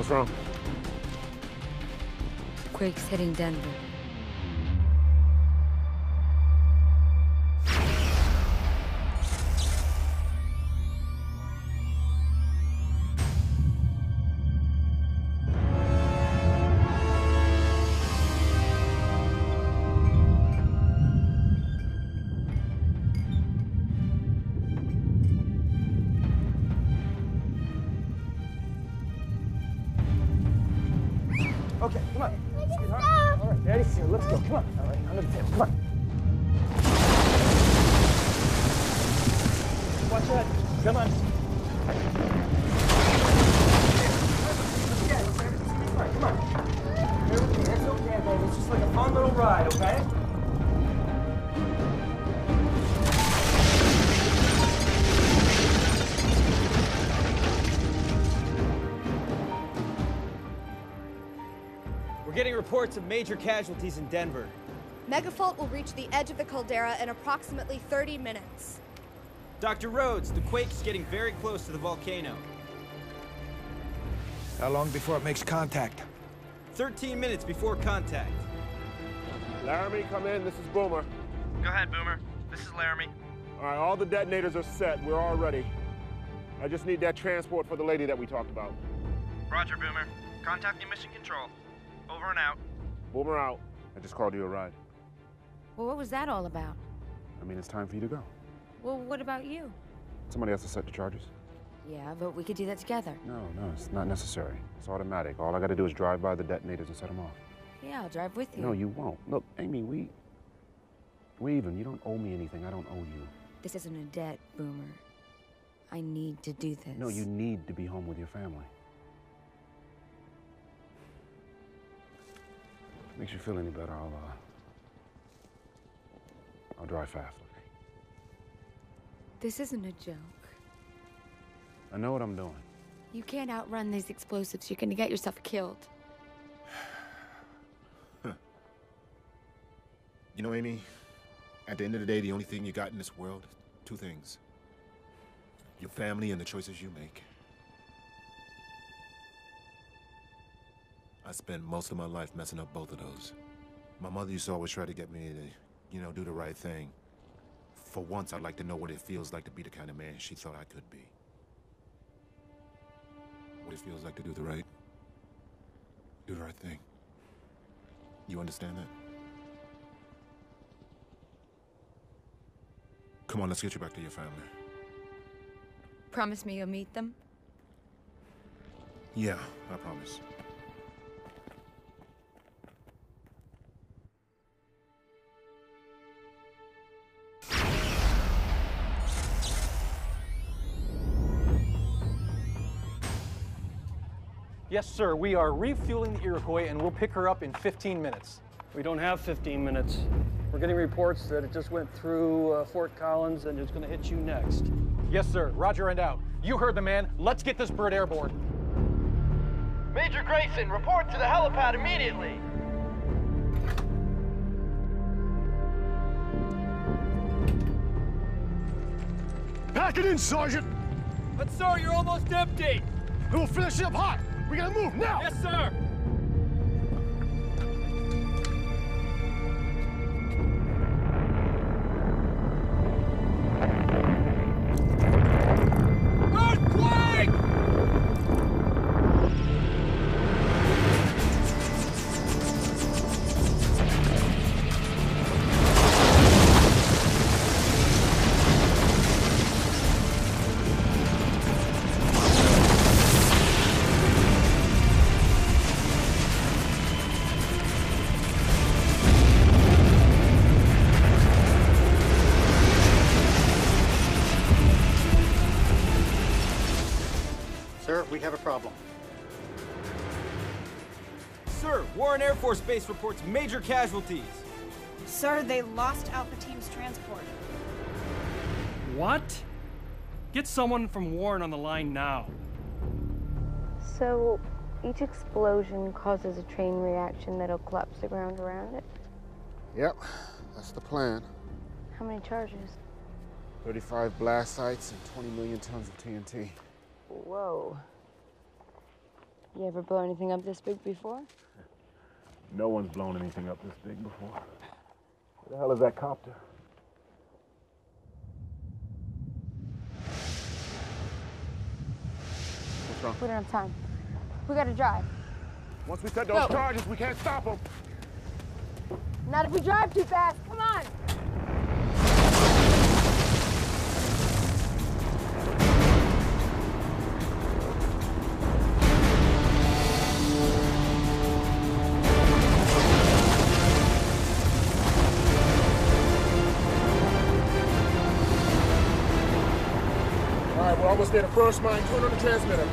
What's wrong? Quake's hitting Denver. Okay, come on. Sweetheart. All right, Daddy's here. Let's go. Come on. All right, under the table. Come on. Watch your head. Come on. Yeah, everything's gonna be fine. Come on. Everything. It's okay, baby. It's just like a fun little ride, okay? We're getting reports of major casualties in Denver. Megafault will reach the edge of the caldera in approximately 30 minutes. Dr. Rhodes, the quake's getting very close to the volcano. How long before it makes contact? 13 minutes before contact. Laramie, come in. This is Boomer. Go ahead, Boomer. This is Laramie. All right, all the detonators are set. We're all ready. I just need that transport for the lady that we talked about. Roger, Boomer. Contact new mission control. Over and out. Boomer out. I just called you a ride. Well, what was that all about? I mean, it's time for you to go. Well, what about you? Somebody has to set the charges. Yeah, but we could do that together. No, it's not necessary. It's automatic. All I gotta do is drive by the detonators and set them off. Yeah, I'll drive with you. No, you won't. Look, Amy, we even. You don't owe me anything. I don't owe you. This isn't a debt, Boomer. I need to do this. No, you need to be home with your family. Makes you feel any better, I'll drive fast, okay? This isn't a joke. I know what I'm doing. You can't outrun these explosives. You're gonna get yourself killed. You know, Amy, at the end of the day, the only thing you got in this world, two things. Your family and the choices you make. I spent most of my life messing up both of those. My mother used to always try to get me to, you know, do the right thing. For once, I'd like to know what it feels like to be the kind of man she thought I could be. What it feels like to do the right thing. You understand that? Come on, let's get you back to your family. Promise me you'll meet them? Yeah, I promise. Yes, sir. We are refueling the Iroquois, and we'll pick her up in 15 minutes. We don't have 15 minutes. We're getting reports that it just went through Fort Collins and it's going to hit you next. Yes, sir. Roger and out. You heard the man. Let's get this bird airborne. Major Grayson, report to the helipad immediately. Pack it in, Sergeant! But, sir, you're almost empty! We'll finish it up hot! We gotta move now! Yes, sir! Sir, we have a problem. Sir, Warren Air Force Base reports major casualties. Sir, they lost Alpha Team's transport. What? Get someone from Warren on the line now. So, each explosion causes a chain reaction that'll collapse the ground around it? Yep, that's the plan. How many charges? 35 blast sites and 20 million tons of TNT. Whoa. You ever blow anything up this big before? No one's blown anything up this big before. Where the hell is that copter? What's wrong? We don't have time. We gotta drive. Once we set those charges, we can't stop them. Not if we drive too fast. Come on. All right, we're almost near the first mine. Turn on the transmitter.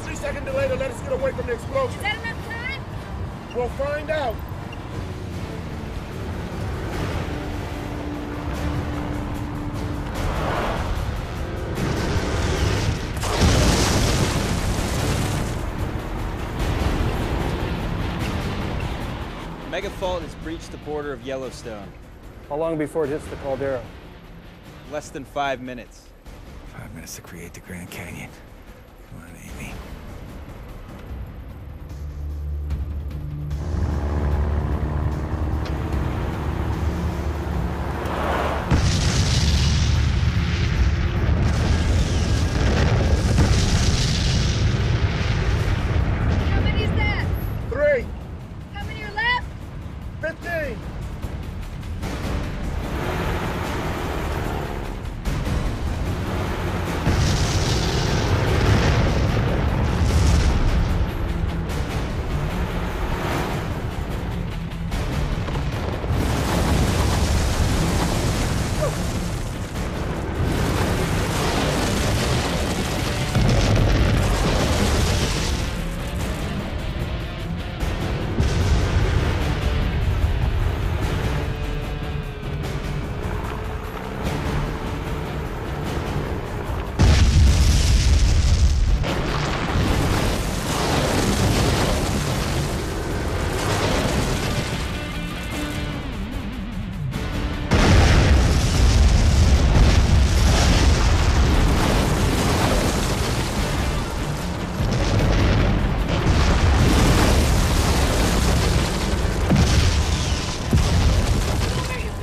3-second delay to let us get away from the explosion. Is that enough time? We'll find out. Megafault has breached the border of Yellowstone. How long before it hits the caldera? Less than 5 minutes. 5 minutes to create the Grand Canyon. Come on, Amy. How many is that? 3, How many are left? 15.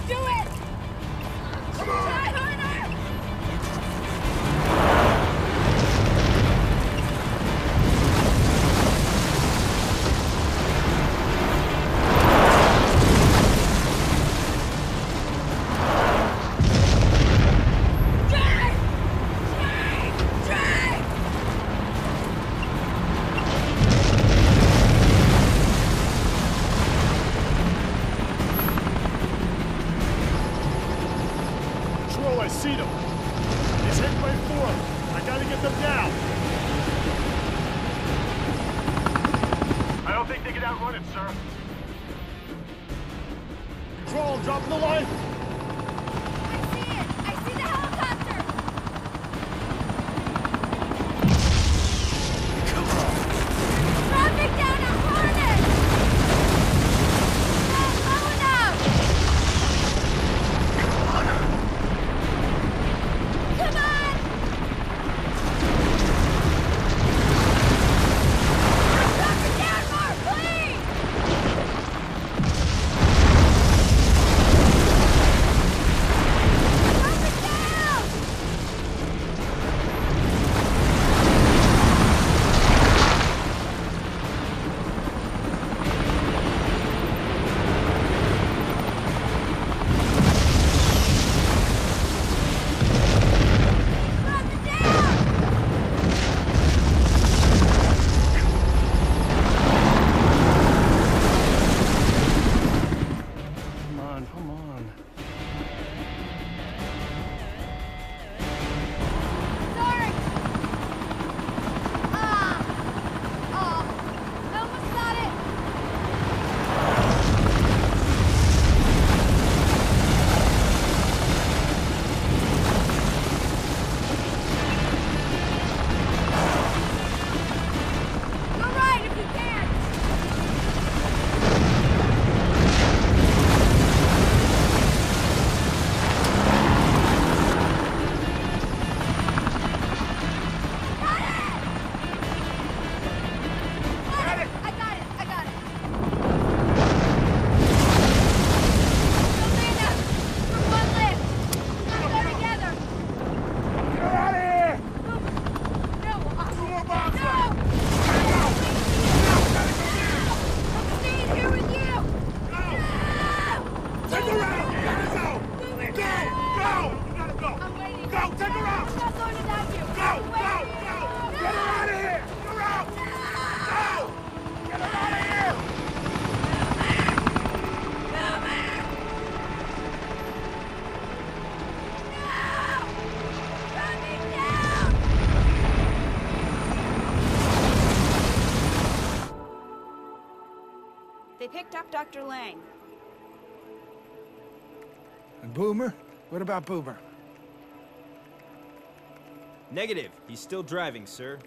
Do it! Come on! Try harder! Drive! Drive! Drive! Control, I see them. He's hit by 4. I gotta get them down. I don't think they can outrun it, sir. Control, I'm dropping the line. I see it! I see the helicopter! Dropping down a Hornet! Not low enough! Come on! Drop it down more, please! picked up Dr. Lane. And Boomer? What about Boomer? Negative. He's still driving, sir.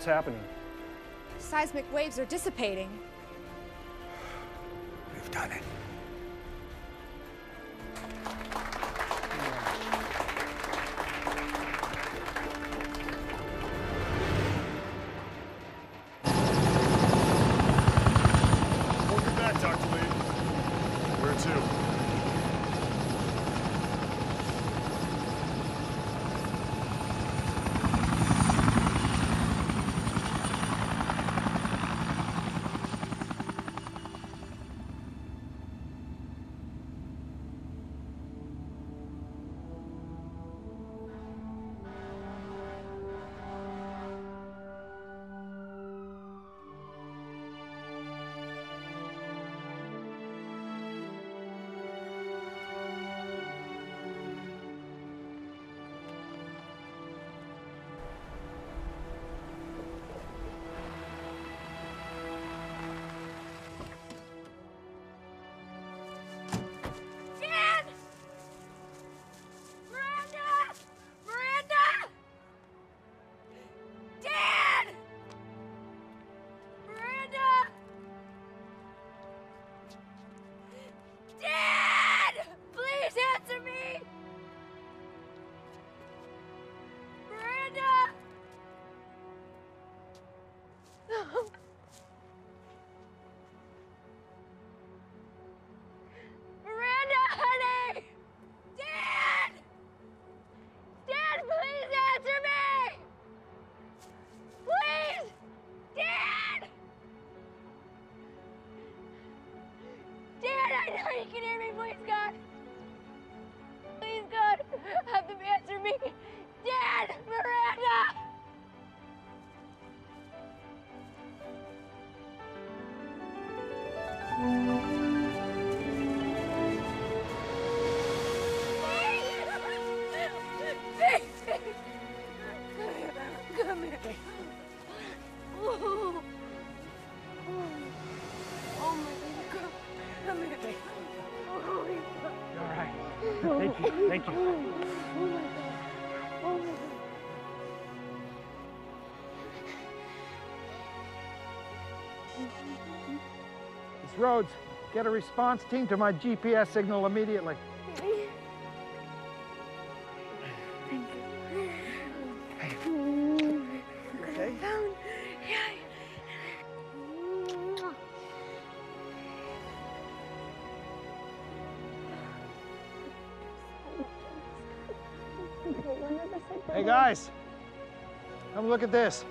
What's happening? Seismic waves are dissipating. We've done it. Welcome back, Dr. Lee. Where to? You can hear me, please, God. Please, God, have them answer me. Dad! Miranda! Come here. Oh, my God. Come here. All right. Thank you. Thank you. Oh, my God. Oh, my God. Rhodes, get a response team to my GPS signal immediately. Okay. Hey guys, come look at this.